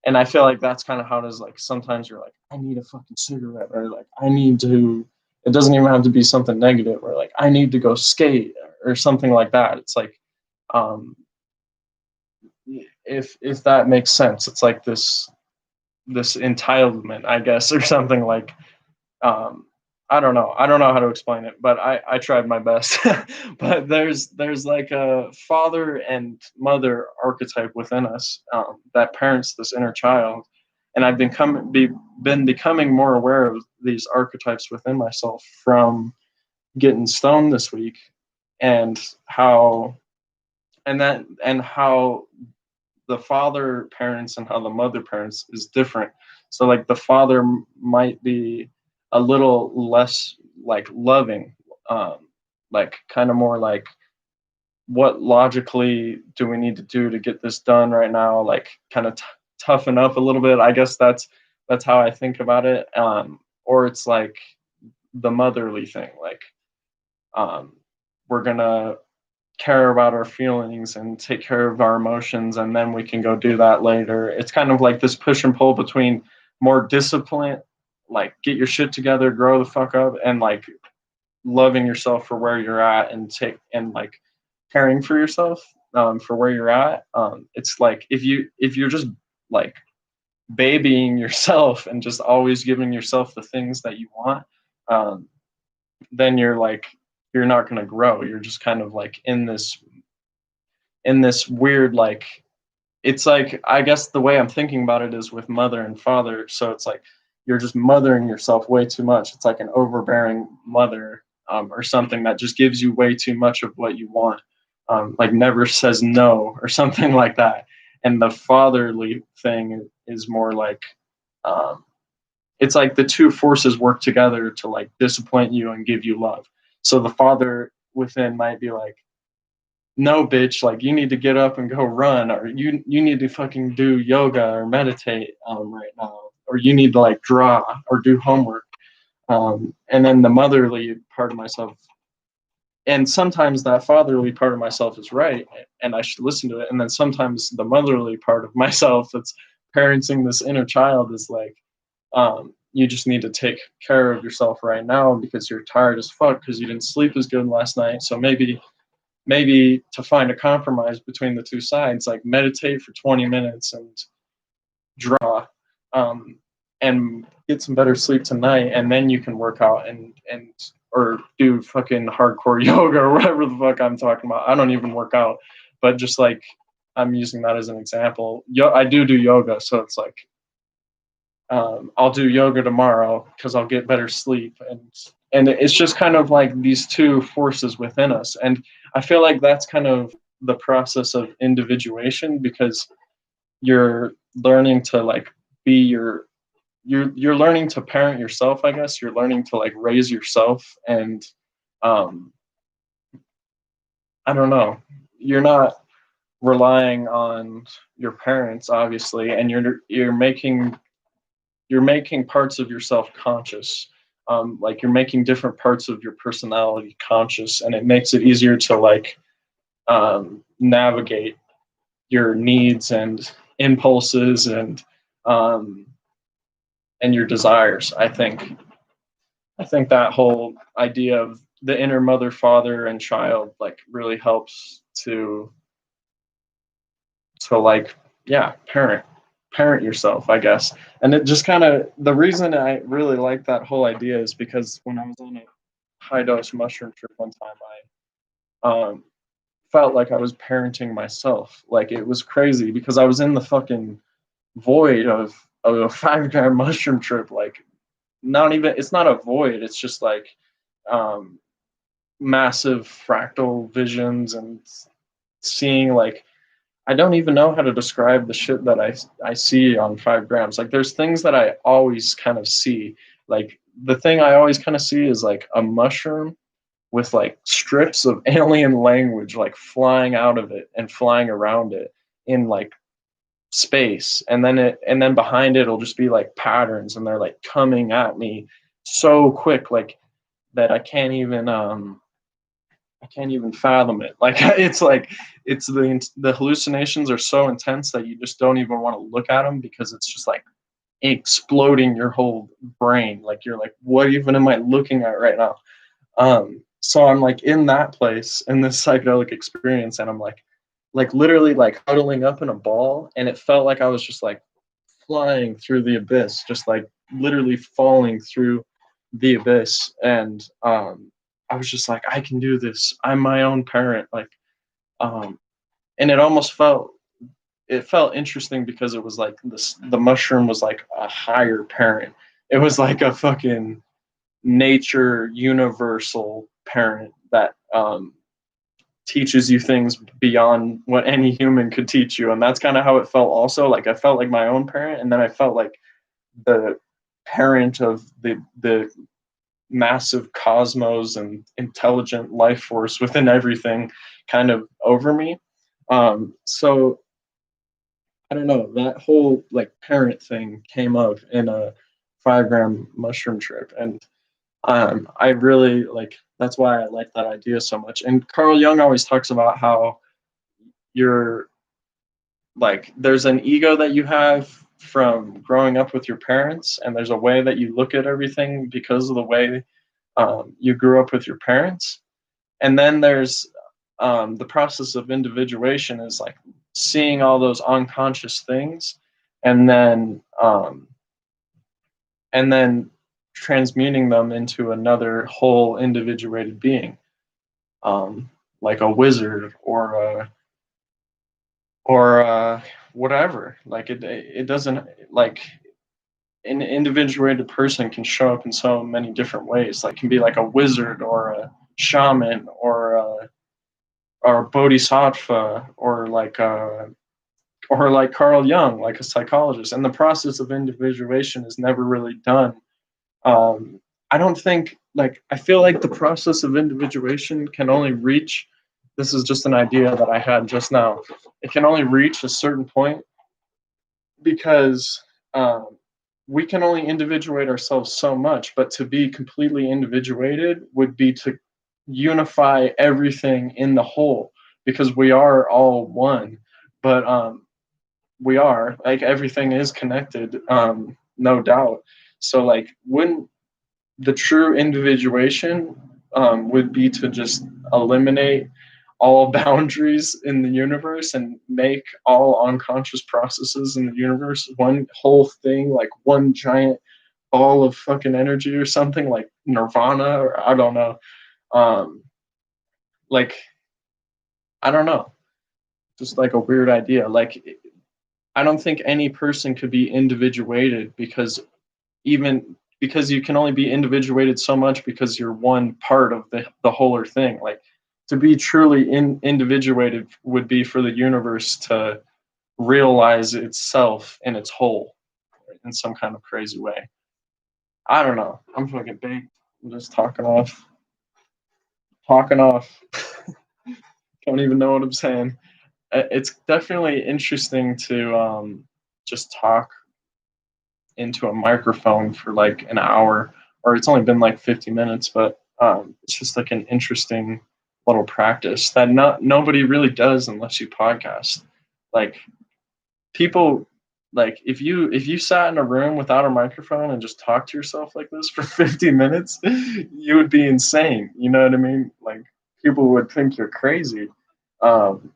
And I feel like that's kind of how it is. Like, sometimes you're like, I need a fucking cigarette, or like, I need to. It doesn't even have to be something negative, or like, I need to go skate or something like that. It's like, um, if that makes sense, it's like this. this entitlement, I guess, or something like. Um, I don't know. I don't know how to explain it, but I tried my best. But there's like a father and mother archetype within us, that parents this inner child, and I've been becoming more aware of these archetypes within myself from getting stoned this week, and how how the father parents and how the mother parents is different. So like the father might be a little less like loving, like kind of more like, what logically do we need to do to get this done right now? Like kind of toughen up a little bit. I guess that's how I think about it. Or it's like the motherly thing, like, um, we're gonna care about our feelings and take care of our emotions, and then we can go do that later. It's kind of like this push and pull between more discipline, like get your shit together, grow the fuck up, and like loving yourself for where you're at, and like caring for yourself, for where you're at. It's like if you're just like babying yourself and just always giving yourself the things that you want, um, then you're not going to grow. You're just kind of like in this weird, like, it's like, I guess the way I'm thinking about it is with mother and father. So it's like you're just mothering yourself way too much. It's like an overbearing mother, or something that just gives you way too much of what you want, like never says no or something like that. And the fatherly thing is more like, um, it's like the two forces work together to like disappoint you and give you love. So the father within might be like, no, bitch, like you need to get up and go run, or you need to fucking do yoga or meditate, right now, or you need to like draw or do homework. And then the motherly part of myself, and sometimes that fatherly part of myself is right, and I should listen to it. And then sometimes the motherly part of myself that's parenting this inner child is like, you just need to take care of yourself right now because you're tired as fuck because you didn't sleep as good last night. So maybe to find a compromise between the two sides, like meditate for 20 minutes and draw, um, and get some better sleep tonight, and then you can work out and or do fucking hardcore yoga or whatever the fuck I'm talking about. I don't even work out, but just like, I'm using that as an example. I do yoga, so it's like, I'll do yoga tomorrow because I'll get better sleep, and it's just kind of like these two forces within us. And I feel like that's kind of the process of individuation, because you're learning to like be you're learning to parent yourself, I guess. You're learning to like raise yourself, and um I don't know, you're not relying on your parents, obviously, and you're making parts of yourself conscious. Like you're making different parts of your personality conscious, and it makes it easier to like, navigate your needs and impulses, um, and your desires. I think that whole idea of the inner mother, father, and child like really helps to like, yeah, parent yourself, I guess. And it just kind of, the reason I really like that whole idea is because when I was on a high dose mushroom trip one time, I felt like I was parenting myself. Like it was crazy because I was in the fucking void of a 5 gram mushroom trip. Like, not even, it's not a void, it's just like, um massive fractal visions, and seeing like, I don't even know how to describe the shit that I see on 5 grams. Like there's things that I always kind of see. Like the thing I always kind of see is like a mushroom with like strips of alien language like flying out of it and flying around it in like space. And then behind it'll just be like patterns, and they're like coming at me so quick, like that I can't even fathom it. Like it's the hallucinations are so intense that you just don't even want to look at them, because it's just like exploding your whole brain. Like you're like, what even am I looking at right now? So I'm like in that place in this psychedelic experience, and I'm like literally like huddling up in a ball, and it felt like I was just like flying through the abyss, just like literally falling through the abyss. And I was just like, I can do this. I'm my own parent. Like, um, and it felt interesting because it was like the mushroom was like a higher parent. It was like a fucking nature universal parent that teaches you things beyond what any human could teach you. And that's kind of how it felt also. Like I felt like my own parent, and then I felt like the parent of the massive cosmos and intelligent life force within everything kind of over me. So I don't know, that whole like parent thing came up in a 5 gram mushroom trip. And I really like, that's why I like that idea so much. And Carl Jung always talks about how you're like, there's an ego that you have from growing up with your parents, and there's a way that you look at everything because of the way you grew up with your parents. And then there's the process of individuation is like seeing all those unconscious things, and then transmuting them into another whole individuated being, like a wizard or whatever. Like it doesn't like an individuated person can show up in so many different ways. Like can be like a wizard or a shaman or a bodhisattva or like Carl Jung, like a psychologist. And the process of individuation is never really done. I don't think like I feel like the process of individuation can only reach. This is just an idea that I had just now. It can only reach a certain point because we can only individuate ourselves so much, but to be completely individuated would be to unify everything in the whole, because we are all one. But we are like everything is connected, no doubt. So like when the true individuation would be to just eliminate all boundaries in the universe and make all unconscious processes in the universe one whole thing, like one giant ball of fucking energy or something, like nirvana, or I don't know. Um, like, I don't know. Just like a weird idea. Like, I don't think any person could be individuated because you can only be individuated so much because you're one part of the whole thing. Like to be truly individuated would be for the universe to realize itself in its whole in some kind of crazy way. I don't know. I'm fucking baked. I'm just talking off. Don't even know what I'm saying. It's definitely interesting to just talk into a microphone for like an hour, or it's only been like 50 minutes, but it's just like an interesting little practice that nobody really does unless you podcast. Like people, like if you sat in a room without a microphone and just talked to yourself like this for 50 minutes, you would be insane. You know what I mean? Like people would think you're crazy. Um,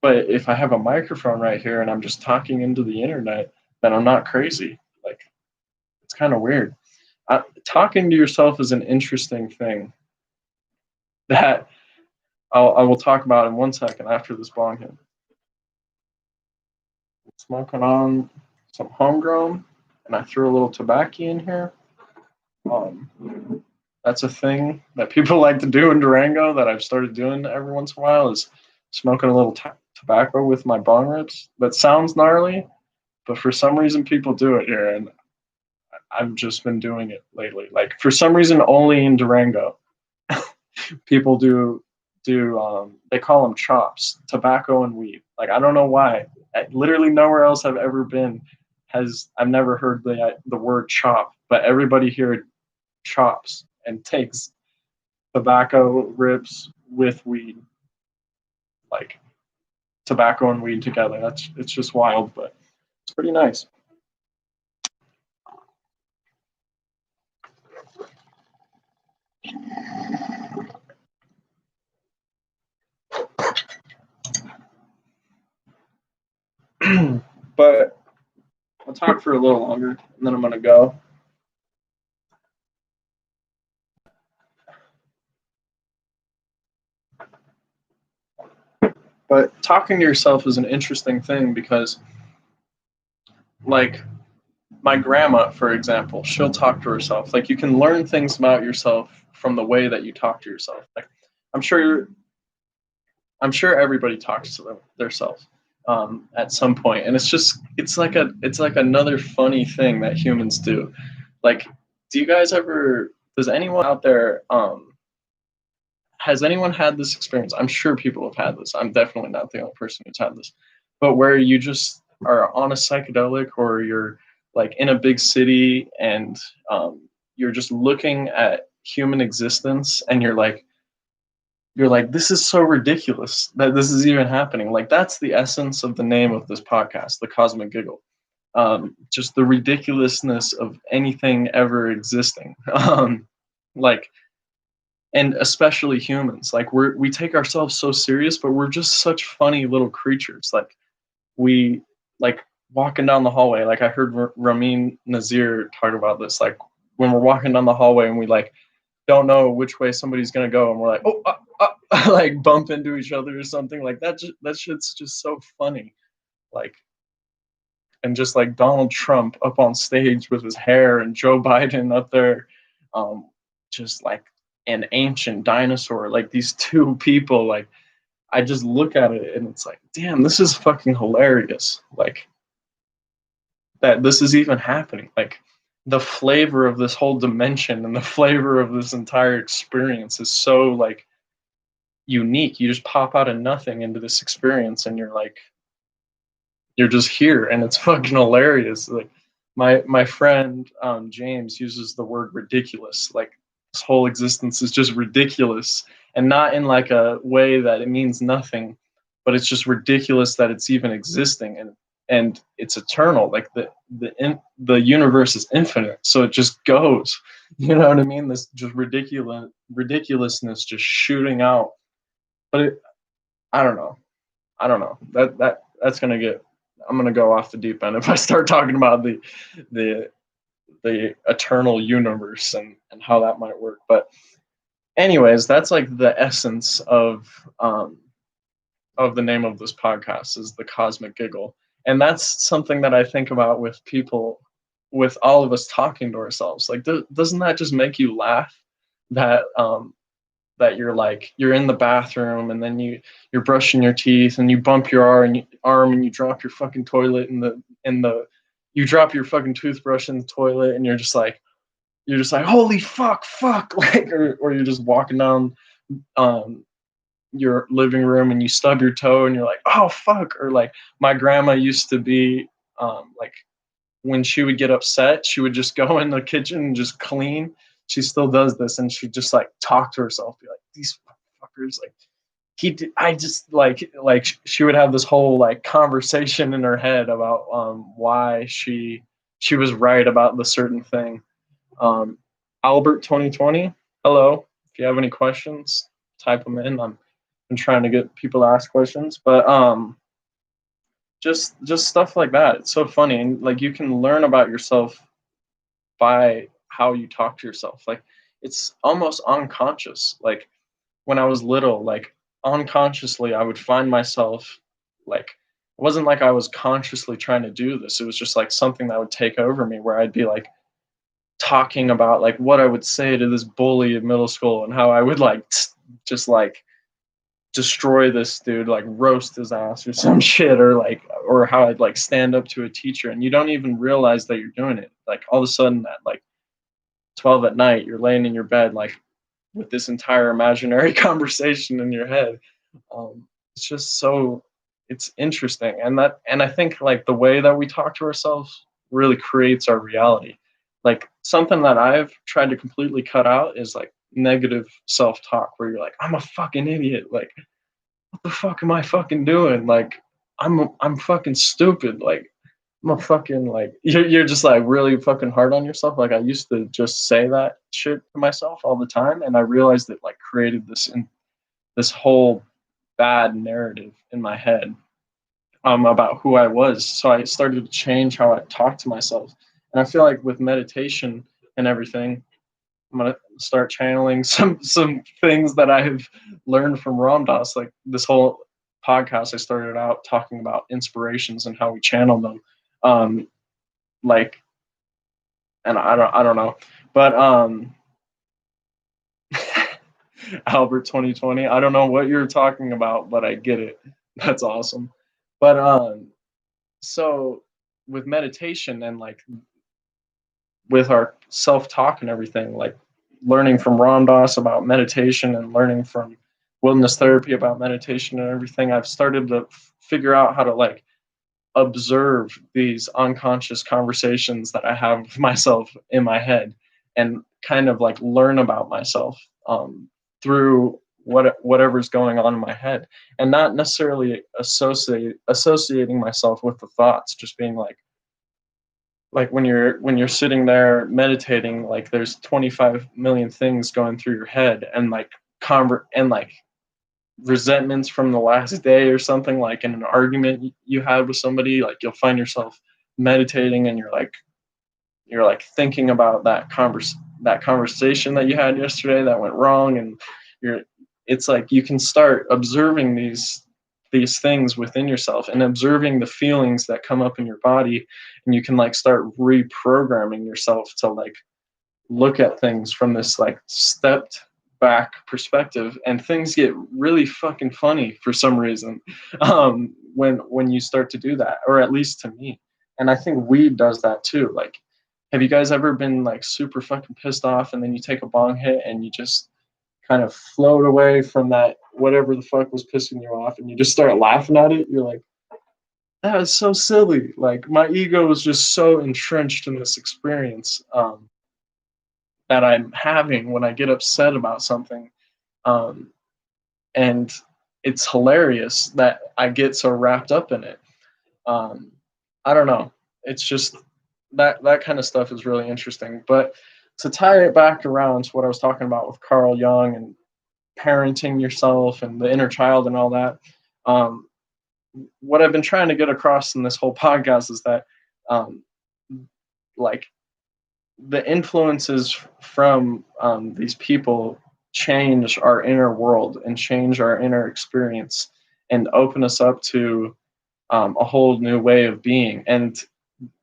but if I have a microphone right here and I'm just talking into the internet, then I'm not crazy. Like it's kind of weird. Talking to yourself is an interesting thing that I will talk about in 1 second after this bong hit. Smoking on some homegrown, and I threw a little tobacco in here. That's a thing that people like to do in Durango that I've started doing every once in a while, is smoking a little tobacco with my bong rips. That sounds gnarly, but for some reason people do it here, and I've just been doing it lately. Like for some reason, only in Durango, people do they call them chops, tobacco and weed. Like I don't know why. Literally nowhere else I've ever been I've never heard the word chop, but everybody here chops and takes tobacco rips with weed, like tobacco and weed together. It's just wild, but it's pretty nice. But I'll talk for a little longer, and then I'm gonna go. But talking to yourself is an interesting thing because, like, my grandma, for example, she'll talk to herself. Like, you can learn things about yourself from the way that you talk to yourself. Like, I'm sure, I'm sure everybody talks to themselves at some point, and it's like another funny thing that humans do. Like, do you guys ever? Does anyone out there? Has anyone had this experience? I'm sure people have had this. I'm definitely not the only person who's had this. But where you just are on a psychedelic, or you're like in a big city, and you're just looking at human existence, and you're like, this is so ridiculous that this is even happening. Like, that's the essence of the name of this podcast, the Cosmic Giggle. Just the ridiculousness of anything ever existing. Like, and especially humans, like, we take ourselves so serious, but we're just such funny little creatures. Like, we like walking down the hallway, like I heard Ramin Nazir talk about this, like when we're walking down the hallway and we like don't know which way somebody's gonna go, and we're like, oh, like bump into each other or something like that. That shit's just so funny. Like, and just like Donald Trump up on stage with his hair, and Joe Biden up there, um, just like an ancient dinosaur. Like, these two people, like, I just look at it and it's like, damn, this is fucking hilarious. Like, that this is even happening. Like, the flavor of this whole dimension and the flavor of this entire experience is so like unique. You just pop out of nothing into this experience, and you're just here, and it's fucking hilarious. Like, my friend James uses the word ridiculous. Like, this whole existence is just ridiculous, and not in like a way that it means nothing, but it's just ridiculous that it's even existing, and it's eternal. Like, the universe is infinite, so it just goes. You know what I mean? This just ridiculousness just shooting out. But I don't know. I don't know. That's gonna get. I'm gonna go off the deep end if I start talking about the the eternal universe, and how that might work. But anyways, that's like the essence of the name of this podcast, is the Cosmic Giggle, and that's something that I think about with people, with all of us talking to ourselves. Like, doesn't that just make you laugh? That that you're in the bathroom, and then you're brushing your teeth, and you bump your arm, and you drop your fucking toilet in the you drop your fucking toothbrush in the toilet, and you're just like holy fuck, like, or you're just walking down um your living room, and you stub your toe, and you're like, oh fuck. Or like, my grandma used to be like, when she would get upset, she would just go in the kitchen and just clean. She still does this, and she just like talk to herself, be like, these fuckers, like, I just like she would have this whole like conversation in her head about why she was right about the certain thing. Albert 2020, hello. If you have any questions, type them in. I'm trying to get people to ask questions, but just stuff like that. It's so funny, and like, you can learn about yourself by how you talk to yourself. Like, it's almost unconscious. Like, when I was little, like, unconsciously I would find myself, like, it wasn't like I was consciously trying to do this. It was just like something that would take over me, where I'd be like talking about like what I would say to this bully in middle school, and how I would like just like destroy this dude, like roast his ass or some shit, or like, or how I'd like stand up to a teacher, and you don't even realize that you're doing it. Like, all of a sudden at like 12 at night, you're laying in your bed, like, with this entire imaginary conversation in your head. It's just so, it's interesting, and I think like the way that we talk to ourselves really creates our reality. Like, something that I've tried to completely cut out is like negative self-talk, where you're like, I'm a fucking idiot. Like, what the fuck am I fucking doing? Like, I'm fucking stupid. Like, I'm a fucking like, you're just like really fucking hard on yourself. Like, I used to just say that shit to myself all the time, and I realized it like created this whole bad narrative in my head. about who I was. So I started to change how I talk to myself. And I feel like with meditation and everything, I'm gonna start channeling some things that I've learned from Ram Dass. Like this whole podcast, I started out talking about inspirations and how we channel them. Um, like, and I don't know, but Albert 2020. I don't know what you're talking about, but I get it. That's awesome. But so with meditation and like with our self-talk and everything, like learning from Ram Dass about meditation and learning from wilderness therapy about meditation and everything, I've started to figure out how to like observe these unconscious conversations that I have with myself in my head and kind of like learn about myself through whatever's going on in my head, and not necessarily associating myself with the thoughts, just being like when you're sitting there meditating, like there's 25 million things going through your head, and like and like resentments from the last day or something, like in an argument you had with somebody, like you'll find yourself meditating and you're like thinking about that conversation that you had yesterday that went wrong, and you're it's like you can start observing these things within yourself and observing the feelings that come up in your body, and you can like start reprogramming yourself to like look at things from this like stepped back perspective, and things get really fucking funny for some reason when you start to do that, or at least to me. And I think weed does that too. Like, have you guys ever been like super fucking pissed off and then you take a bong hit and you just kind of float away from that whatever the fuck was pissing you off, and you just start laughing at it? You're like, that is so silly. Like my ego was just so entrenched in this experience that I'm having when I get upset about something. Um, and it's hilarious that I get so wrapped up in it. Um, I don't know. It's just that kind of stuff is really interesting. But to tie it back around to what I was talking about with Carl Jung and parenting yourself and the inner child and all that, um, what I've been trying to get across in this whole podcast is that, um, like, the influences from these people change our inner world and change our inner experience and open us up to a whole new way of being. And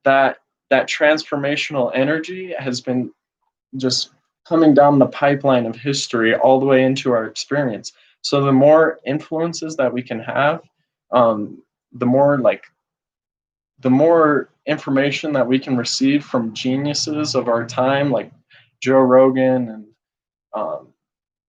that transformational energy has been just coming down the pipeline of history all the way into our experience. So the more influences that we can have, um, the more like the more information that we can receive from geniuses of our time, like Joe Rogan and um,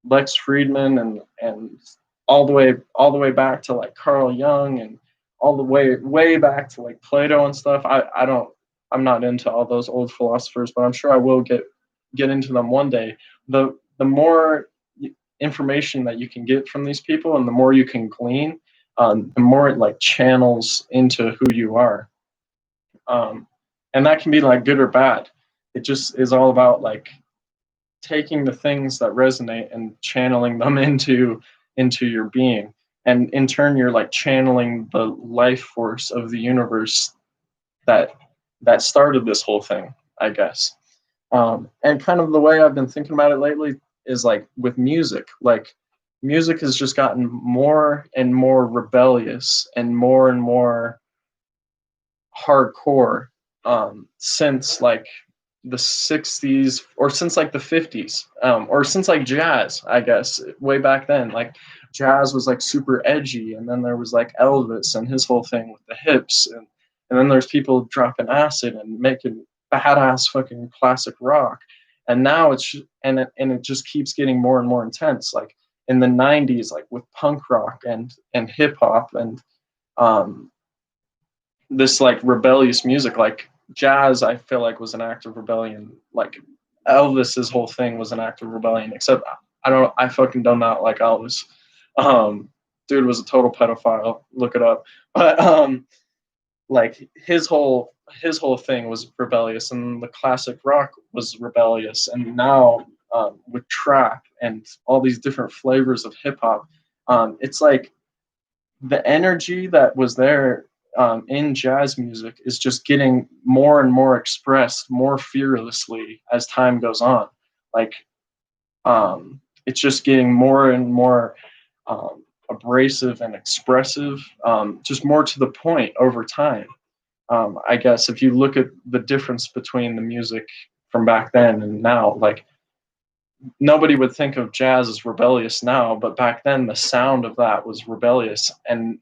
Lex Friedman, and all the way back to like Carl Jung, and all the way back to like Plato and stuff. I'm not into all those old philosophers, but I'm sure I will get into them one day. The more information that you can get from these people, and the more you can glean, the more it like channels into who you are. um, and that can be like good or bad. It just is all about like taking the things that resonate and channeling them into your being, and in turn you're like channeling the life force of the universe that started this whole thing, I guess. And kind of the way I've been thinking about it lately is like with music. Like music has just gotten more and more rebellious and more hardcore since like the 60s, or since like the 50s, or since like jazz, I guess, way back then. Like jazz was like super edgy, and then there was like Elvis and his whole thing with the hips, and then there's people dropping acid and making badass fucking classic rock. And now it just keeps getting more and more intense, like in the 90s, like with punk rock and hip hop and um this like rebellious music. Like jazz, I feel like, was an act of rebellion. Like Elvis's whole thing was an act of rebellion, except I fucking do not like Elvis. um Dude was a total pedophile, look it up. But like his whole thing was rebellious, and the classic rock was rebellious. And now with trap and all these different flavors of hip hop, it's like the energy that was there in jazz music is just getting more and more expressed more fearlessly as time goes on. Like it's just getting more and more abrasive and expressive, just more to the point over time. I guess if you look at the difference between the music from back then and now, like nobody would think of jazz as rebellious now, but back then the sound of that was rebellious, and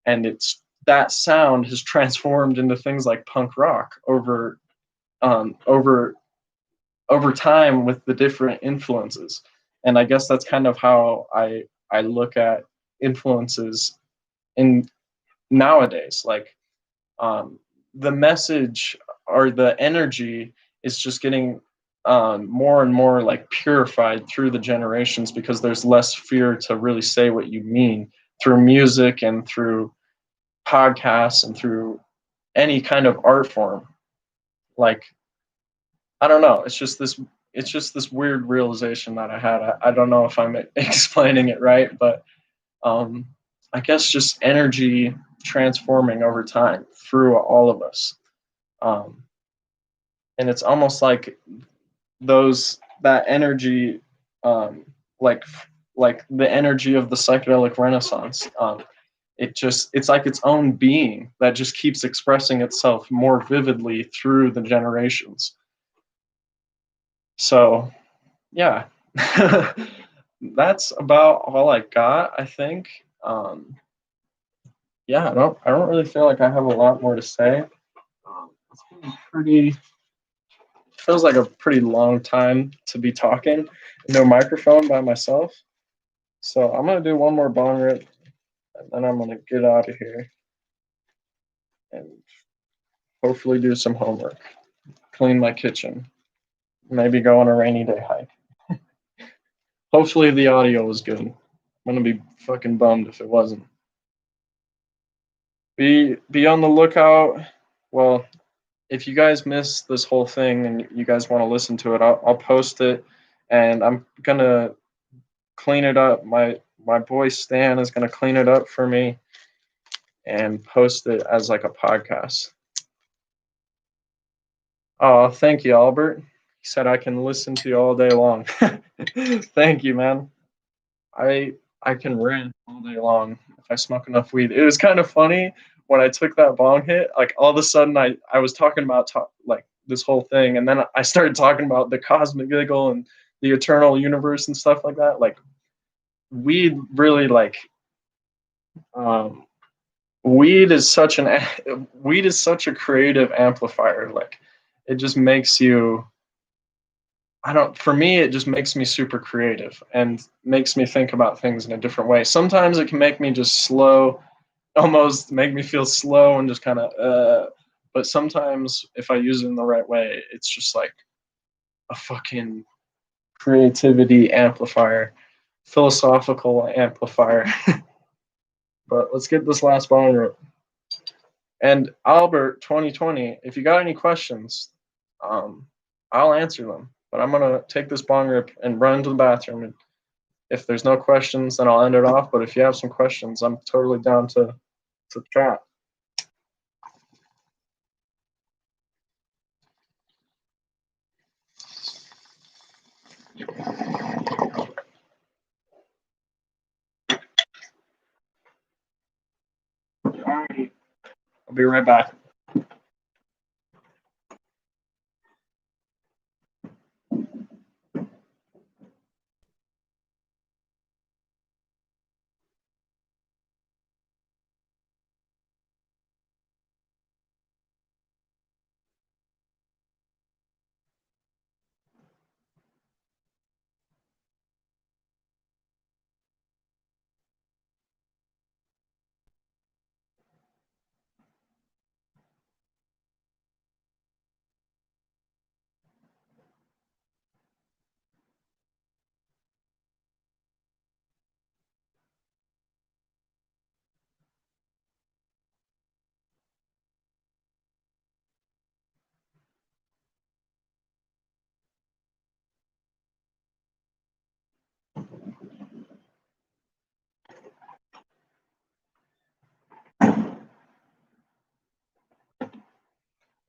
it's that sound has transformed into things like punk rock um, over over time with the different influences. And I guess that's kind of how I look at influences in nowadays. Like um, the message or the energy is just getting more and more like purified through the generations because there's less fear to really say what you mean through music and through podcasts and through any kind of art form. Like I don't know, it's just this weird realization that I had. I don't know if I'm explaining it right, but um, I guess just energy transforming over time through all of us. Um, and it's almost like that energy, um, like like the energy of the psychedelic renaissance. It's like its own being that just keeps expressing itself more vividly through the generations. So yeah, that's about all I got, I think. Yeah, I don't really feel like I have a lot more to say. It's been pretty feels like a pretty long time to be talking into a microphone by myself. So I'm gonna do one more bong rip, and then I'm gonna get out of here and hopefully do some homework, clean my kitchen, maybe go on a rainy day hike. Hopefully the audio was good. I'm gonna be fucking bummed if it wasn't. Be on the lookout. Well, if you guys miss this whole thing and you guys want to listen to it, I'll post it, and I'm gonna clean it up. My boy Stan is gonna clean it up for me and post it as like a podcast. Oh, thank you, Albert. He said I can listen to you all day long. Thank you, man. I I can rant all day long if I smoke enough weed. It was kind of funny when I took that bong hit. Like all of a sudden, I was talking about like this whole thing, and then I started talking about the cosmic giggle and the eternal universe and stuff like that. Like weed really like um, weed is such an weed is such a creative amplifier. Like it just makes you I don't for me it just makes me super creative and makes me think about things in a different way. Sometimes it can make me just slow, almost make me feel slow and just kind of but sometimes if I use it in the right way, it's just like a fucking creativity amplifier, philosophical amplifier. But let's get this last bone. And Albert 2020, if you got any questions, um, I'll answer them. But I'm gonna take this bong rip and run to the bathroom. And if there's no questions, then I'll end it off. But if you have some questions, I'm totally down to chat. Alrighty, I'll be right back.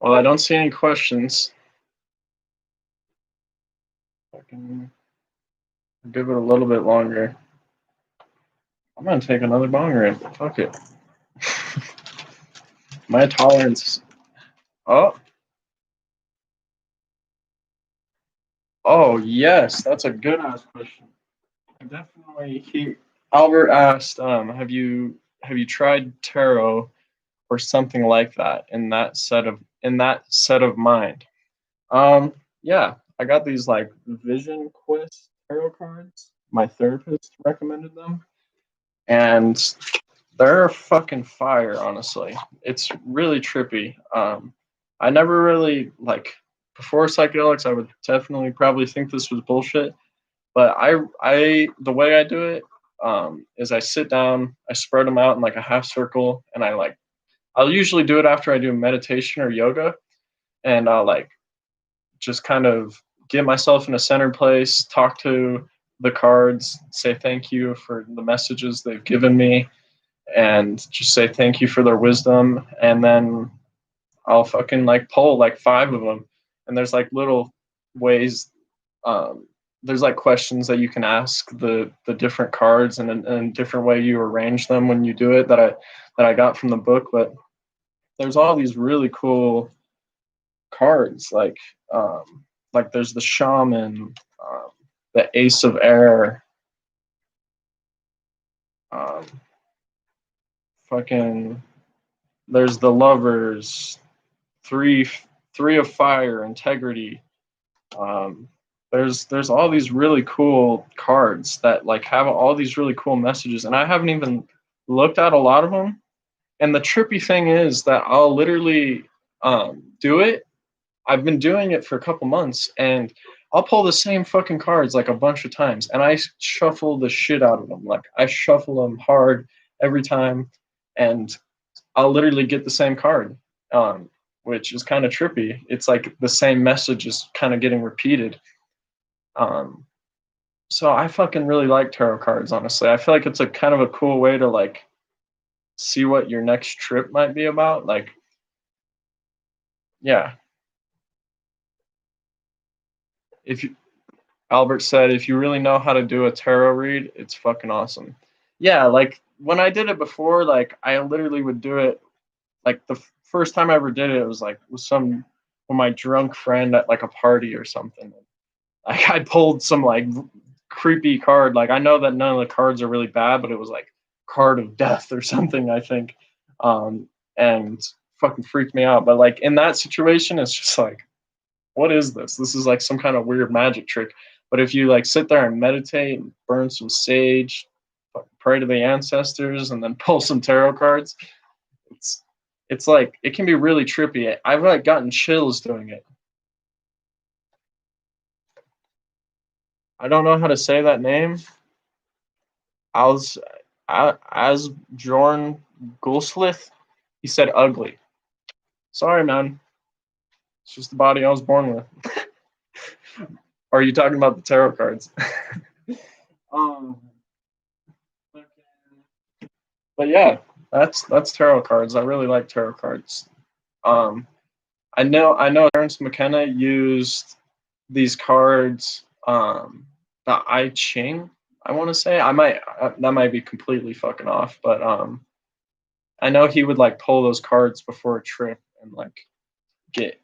Well, I don't see any questions. I can give it a little bit longer. I'm gonna take another bong rip. Fuck it. My tolerance. Oh, oh yes, that's a good ass question. Definitely. Albert asked, have you tried tarot or something like that in that set of mind? Yeah, I got these like Vision Quest tarot cards. My therapist recommended them, and they're fucking fire. Honestly, it's really trippy. I never really like before psychedelics. I would definitely probably think this was bullshit, but the way I do it is I sit down, I spread them out in like a half circle, and I'll usually do it after I do meditation or yoga, and I'll like just kind of get myself in a centered place, talk to the cards, say thank you for the messages they've given me, and just say thank you for their wisdom, and then I'll fucking like pull like five of them, and there's like little ways. Um, there's like questions that you can ask the different cards, and a different way you arrange them when you do it that I got from the book. But there's all these really cool cards, like there's the shaman, the ace of air, um, fucking. There's the lovers, three three of fire, integrity. Um, there's all these really cool cards that like have all these really cool messages, and I haven't even looked at a lot of them. And the trippy thing is that I'll literally do it. I've been doing it for a couple months, and I'll pull the same fucking cards like a bunch of times, and I shuffle the shit out of them. Like I shuffle them hard every time, and I'll literally get the same card, which is kind of trippy. It's like the same message is kind of getting repeated. Um, so I fucking really like tarot cards. Honestly, I feel like it's a kind of a cool way to like see what your next trip might be about. Like, yeah, if you, Albert said, if you really know how to do a tarot read, it's fucking awesome. Yeah, like when I did it before, like I literally would do it. Like the first time I ever did it, it was like with my drunk friend at like a party or something. Like I pulled some like creepy card. Like I know that none of the cards are really bad, but it was like card of death or something, I think, and fucking freaked me out. But like in that situation, it's just like, what is this? This is like some kind of weird magic trick. But if you like sit there and meditate, and burn some sage, pray to the ancestors, and then pull some tarot cards, it's it's like it can be really trippy. I've like gotten chills doing it. I don't know how to say that name. As as Jorn Gulslith, he said ugly. Sorry, man. It's just the body I was born with. Or are you talking about the tarot cards? um, but yeah, that's tarot cards. I really like tarot cards. Um, I know Terence McKenna used these cards. The I Ching. I want to say that might be completely fucking off, but I know he would like pull those cards before a trip and like get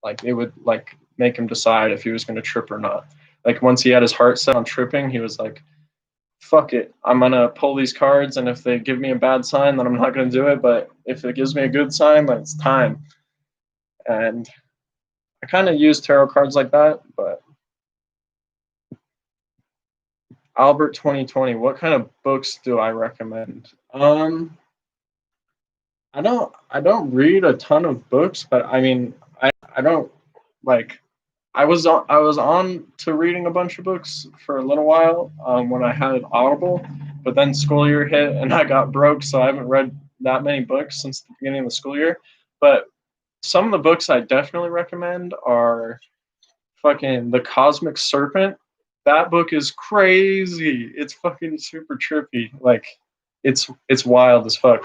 like it would like make him decide if he was going to trip or not. Like once he had his heart set on tripping, he was like, "Fuck it, I'm gonna pull these cards, and if they give me a bad sign, then I'm not gonna do it. But if it gives me a good sign, then it's time." And I kind of use tarot cards like that. But Albert 2020, what kind of books do I recommend? I don't read a ton of books, but I mean I don't like I was on to reading a bunch of books for a little while when I had Audible, but then school year hit and I got broke, so I haven't read that many books since the beginning of the school year. But some of the books I definitely recommend are fucking The Cosmic Serpent. That book is crazy. It's fucking super trippy. Like it's wild as fuck.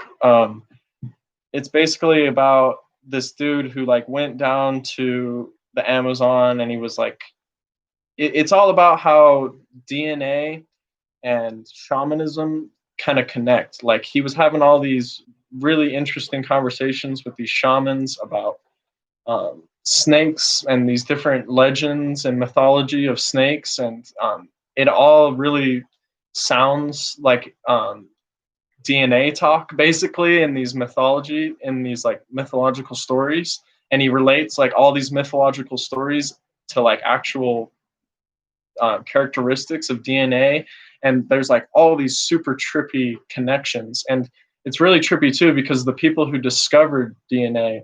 It's basically about this dude who like went down to the Amazon, and he was like, it's all about how DNA and shamanism kind of connect. Like he was having all these really interesting conversations with these shamans about snakes and these different legends and mythology of snakes, and it all really sounds like DNA talk basically in these mythology, in these like mythological stories, and he relates like all these mythological stories to like actual characteristics of DNA, and there's like all these super trippy connections, and it's really trippy too because the people who discovered DNA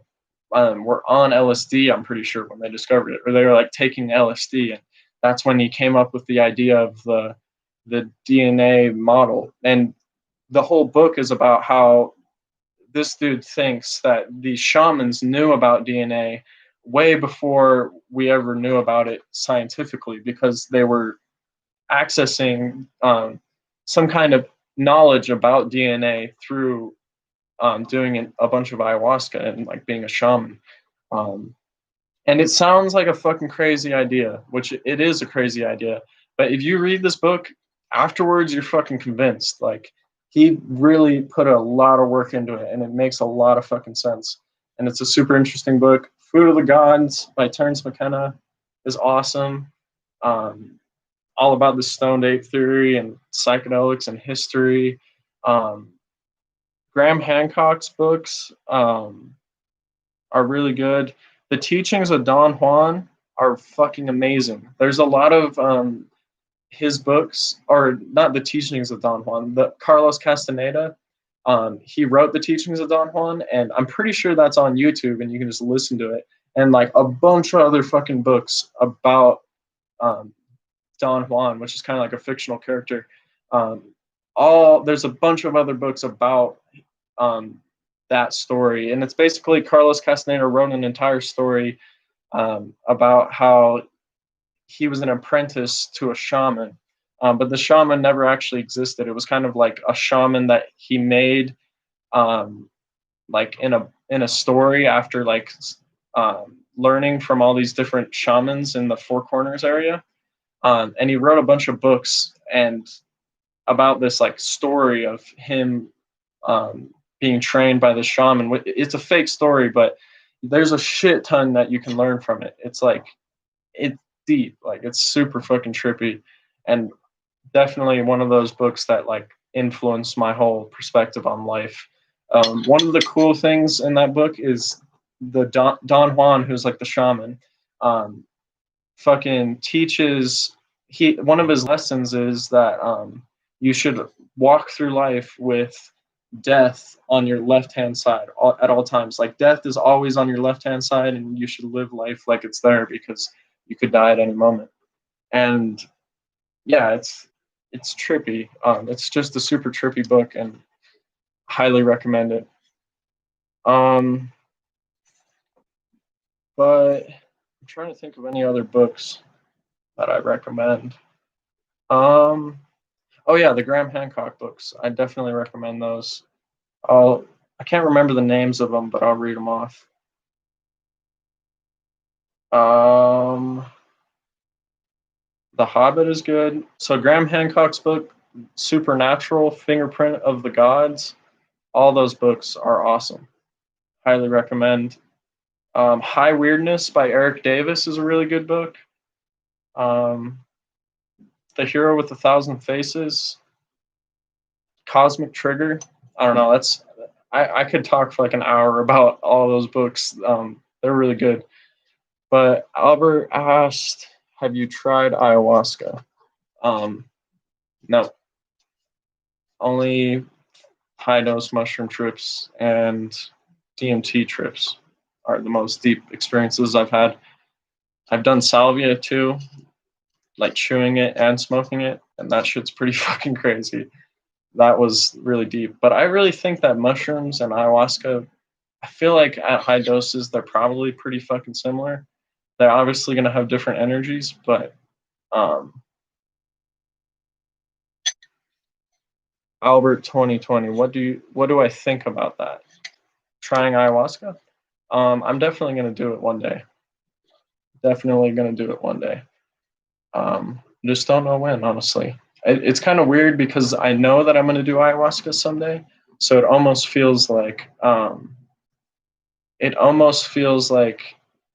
were on LSD. I'm pretty sure when they discovered it, or they were like taking LSD, and that's when he came up with the idea of the DNA model. And the whole book is about how this dude thinks that these shamans knew about DNA way before we ever knew about it scientifically, because they were accessing some kind of knowledge about DNA through doing a bunch of ayahuasca and like being a shaman. Um, and it sounds like a fucking crazy idea, which it is a crazy idea. But if you read this book afterwards, you're fucking convinced. Like he really put a lot of work into it, and it makes a lot of fucking sense. And it's a super interesting book. Food of the Gods by Terence McKenna is awesome. Um, all about the stoned ape theory and psychedelics and history. Um, Graham Hancock's books are really good. The teachings of Don Juan are fucking amazing. There's a lot of his books, or not the teachings of Don Juan, the Carlos Castaneda. He wrote the teachings of Don Juan, and I'm pretty sure that's on YouTube, and you can just listen to it. And like a bunch of other fucking books about um, Don Juan, which is kind of like a fictional character. Um, all there's a bunch of other books about um, that story, and it's basically Carlos Castaneda wrote an entire story about how he was an apprentice to a shaman, but the shaman never actually existed. It was kind of like a shaman that he made, like in a story after like learning from all these different shamans in the Four Corners area, and he wrote a bunch of books and about this like story of him being trained by the shaman. It's a fake story, but there's a shit ton that you can learn from it. It's like it's deep, like it's super fucking trippy, and definitely one of those books that like influenced my whole perspective on life. One of the cool things in that book is the Don Juan, who's like the shaman, fucking teaches. He one of his lessons is that you should walk through life with death on your left hand side at all times. Like death is always on your left hand side, and you should live life like it's there because you could die at any moment. And yeah, it's trippy. It's just a super trippy book, and highly recommend it. Um, but I'm trying to think of any other books that I recommend. Um, oh yeah, the Graham Hancock books. I definitely recommend those. I can't remember the names of them, but I'll read them off. Um, The Hobbit is good. So Graham Hancock's book, Supernatural, Fingerprint of the Gods, all those books are awesome. Highly recommend. High Weirdness by Eric Davis is a really good book. Um, The Hero with a Thousand Faces, Cosmic Trigger. I don't know. I could talk for like an hour about all those books. They're really good. But Albert asked, "Have you tried ayahuasca?" Um, no, only high dose mushroom trips and DMT trips are the most deep experiences I've had. I've done salvia too, like chewing it and smoking it, and that shit's pretty fucking crazy. That was really deep. But I really think that mushrooms and ayahuasca, I feel like at high doses, they're probably pretty fucking similar. They're obviously going to have different energies, but um, Albert 2020, what do I think about that? Trying ayahuasca? I'm definitely gonna do it one day. Definitely gonna do it one day. Just don't know when, honestly. It's kind of weird because I know that I'm gonna do ayahuasca someday, so it almost feels like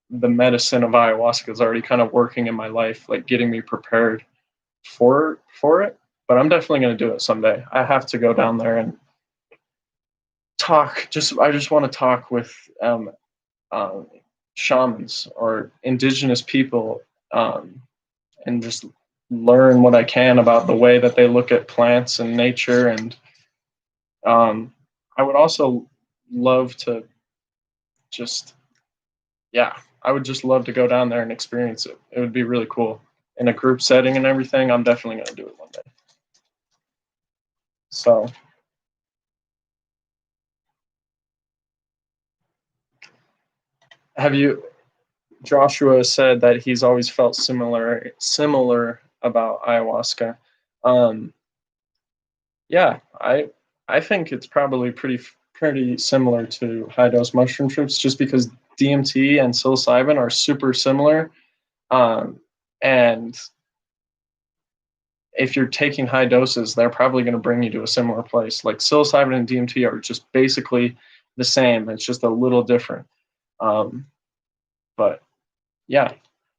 the medicine of ayahuasca is already kind of working in my life, like getting me prepared for it. But I'm definitely gonna do it someday. I have to go down there and talk. I just want to talk with um, shamans or indigenous people, and just learn what I can about the way that they look at plants and nature. And I would also love to just, yeah, I would just love to go down there and experience it. It would be really cool in a group setting and everything. I'm definitely going to do it one day. So, have you? Joshua said that he's always felt similar about ayahuasca. Um, yeah, I think it's probably pretty similar to high dose mushroom trips, just because DMT and psilocybin are super similar. Um, and if you're taking high doses, they're probably going to bring you to a similar place. Like psilocybin and DMT are just basically the same. It's just a little different. Um, but yeah,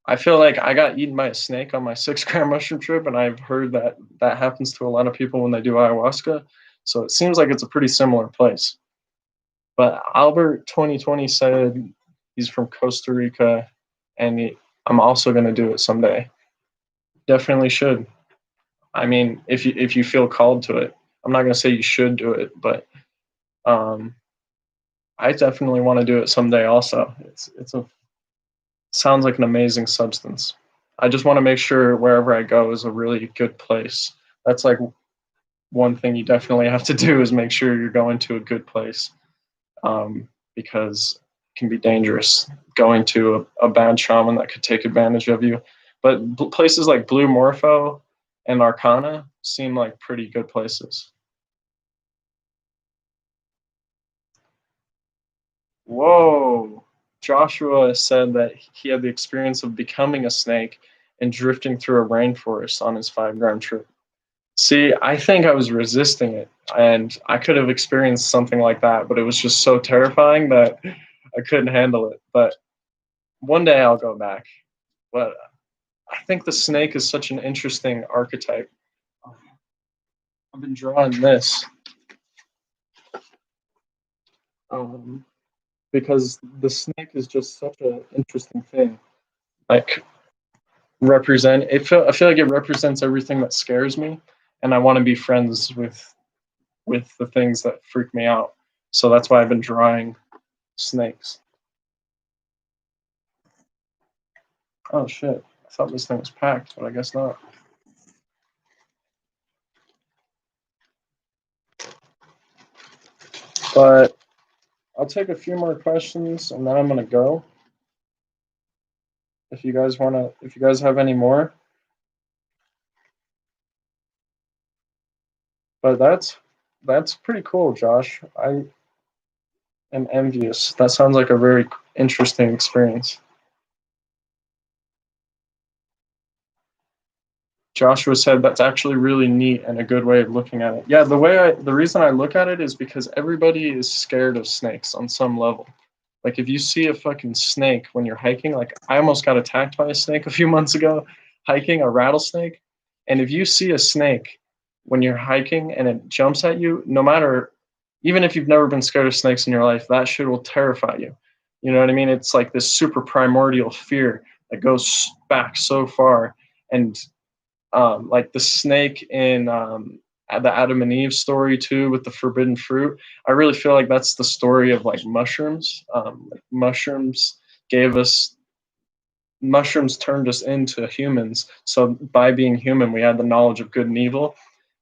I feel like I got eaten by a snake on my 6 gram mushroom trip, and I've heard that that happens to a lot of people when they do ayahuasca. So it seems like it's a pretty similar place. But Albert 2020 said he's from Costa Rica, and I'm also going to do it someday. Definitely should. I mean, if you feel called to it, I'm not going to say you should do it, but um, I definitely want to do it someday. Also, it's a sounds like an amazing substance. I just want to make sure wherever I go is a really good place. That's like one thing you definitely have to do is make sure you're going to a good place, because it can be dangerous going to a bad shaman that could take advantage of you. But places like Blue Morpho and Arcana seem like pretty good places. Whoa. Joshua said that he had the experience of becoming a snake and drifting through a rainforest on his 5 gram trip. See, I think I was resisting it, and I could have experienced something like that, but it was just so terrifying that I couldn't handle it. But one day I'll go back. But I think the snake is such an interesting archetype. I've been drawing this um, because the snake is just such an interesting thing. Like I feel like it represents everything that scares me, and I want to be friends with the things that freak me out. So that's why I've been drawing snakes. Oh shit! I thought this thing was packed, but I guess not. But I'll take a few more questions, and then I'm gonna go. If you guys have any more, but that's pretty cool, Josh. I am envious. That sounds like a very interesting experience. Joshua said that's actually really neat and a good way of looking at it. Yeah, the reason I look at it is because everybody is scared of snakes on some level. Like if you see a fucking snake when you're hiking, like I almost got attacked by a snake a few months ago hiking, a rattlesnake. And if you see a snake when you're hiking and it jumps at you, no matter, even if you've never been scared of snakes in your life, that shit will terrify you. You know what I mean? It's like this super primordial fear that goes back so far. And like the snake in the Adam and Eve story too, with the forbidden fruit. I really feel like that's the story of like mushrooms. Like mushrooms turned us into humans. So by being human, we had the knowledge of good and evil,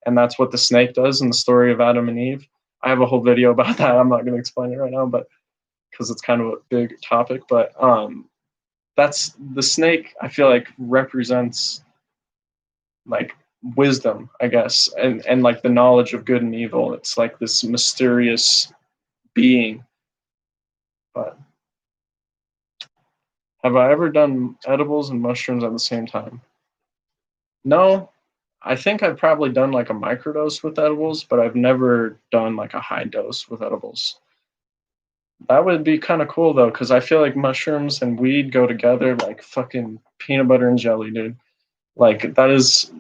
and that's what the snake does in the story of Adam and Eve. I have a whole video about that. I'm not going to explain it right now, but because it's kind of a big topic. But that's the snake. I feel like represents like wisdom, I guess, and like the knowledge of good and evil. It's like this mysterious being. But Have I ever done edibles and mushrooms at the same time? No. I think I've probably done like a microdose with edibles, but I've never done like a high dose with edibles. That would be kind of cool though, because I feel like mushrooms and weed go together like fucking peanut butter and jelly, dude. Like that is,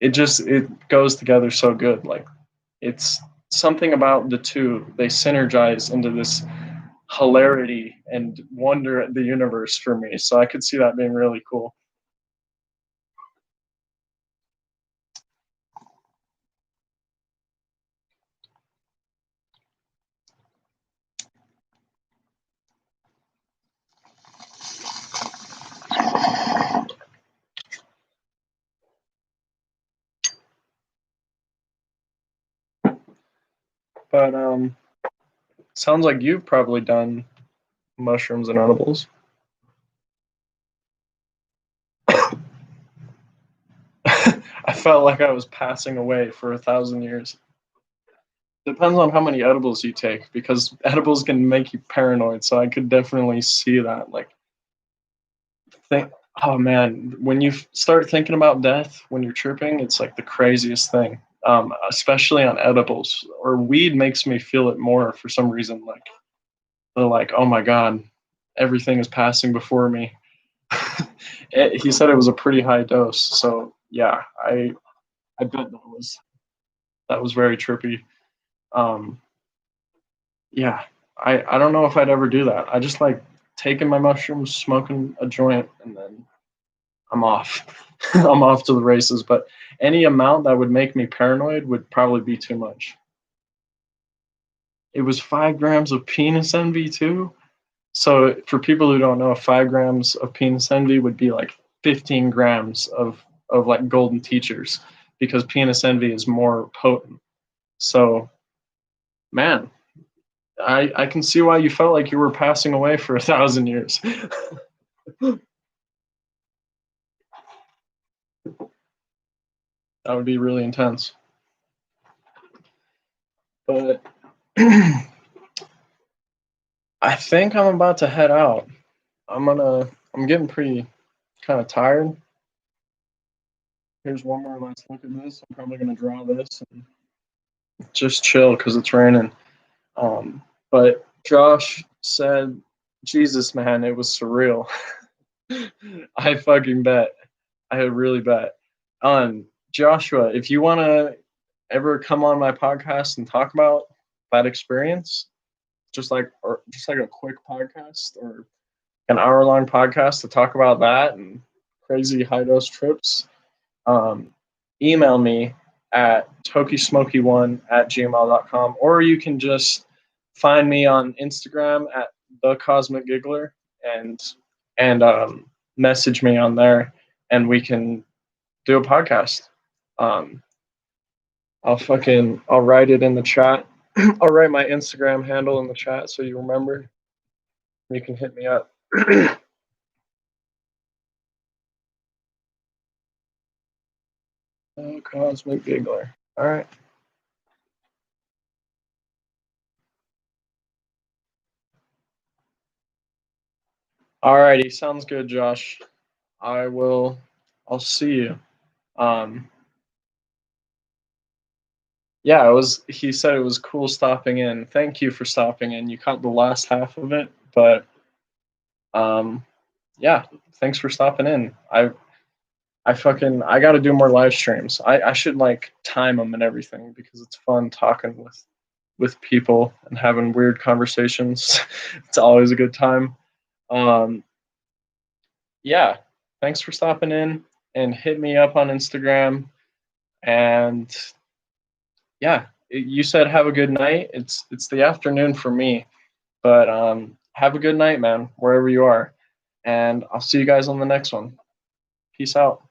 it goes together so good. Like it's something about the two. They synergize into this hilarity and wonder at the universe for me. So I could see that being really cool. But sounds like you've probably done mushrooms and edibles. I felt like I was passing away for 1,000 years. Depends on how many edibles you take, because edibles can make you paranoid. So I could definitely see that. Like, think, oh man, when you start thinking about death when you're tripping, it's like the craziest thing. Especially on edibles or weed makes me feel it more for some reason. Like, they're like, oh my god, everything is passing before me. He said it was a pretty high dose, so yeah, I bet that was very trippy. Um, yeah, I don't know if I'd ever do that. I just like taking my mushrooms, smoking a joint, and then I'm off. I'm off to the races. But any amount that would make me paranoid would probably be too much. It was 5 grams of penis envy too. So for people who don't know, 5 grams of penis envy would be like 15 grams of like golden teachers, because penis envy is more potent. So man, I can see why you felt like you were passing away for 1,000 years. That would be really intense. But I think I'm about to head out. I'm getting pretty kind of tired. Here's one more last look at this. I'm probably gonna draw this and just chill because it's raining. But Josh said, Jesus, man, it was surreal. I fucking bet. I really bet. Joshua, if you want to ever come on my podcast and talk about that experience, just like a quick podcast or an hour long podcast to talk about that and crazy high dose trips, um, email me at tokismoky1@gmail.com, or you can just find me on Instagram at the Cosmic Giggler and message me on there, and we can do a podcast. Um, I'll write it in the chat. I'll write my Instagram handle in the chat so you remember. You can hit me up. Cosmic Giggler. All right. All righty. Sounds good, Josh. I will. I'll see you. Um, yeah, it was. He said it was cool stopping in. Thank you for stopping in. You caught the last half of it, but yeah. Thanks for stopping in. I got to do more live streams. I should like time them and everything because it's fun talking with people and having weird conversations. It's always a good time. Um, yeah, thanks for stopping in and hit me up on Instagram. And yeah, you said have a good night. It's the afternoon for me, but have a good night, man, wherever you are. And I'll see you guys on the next one. Peace out.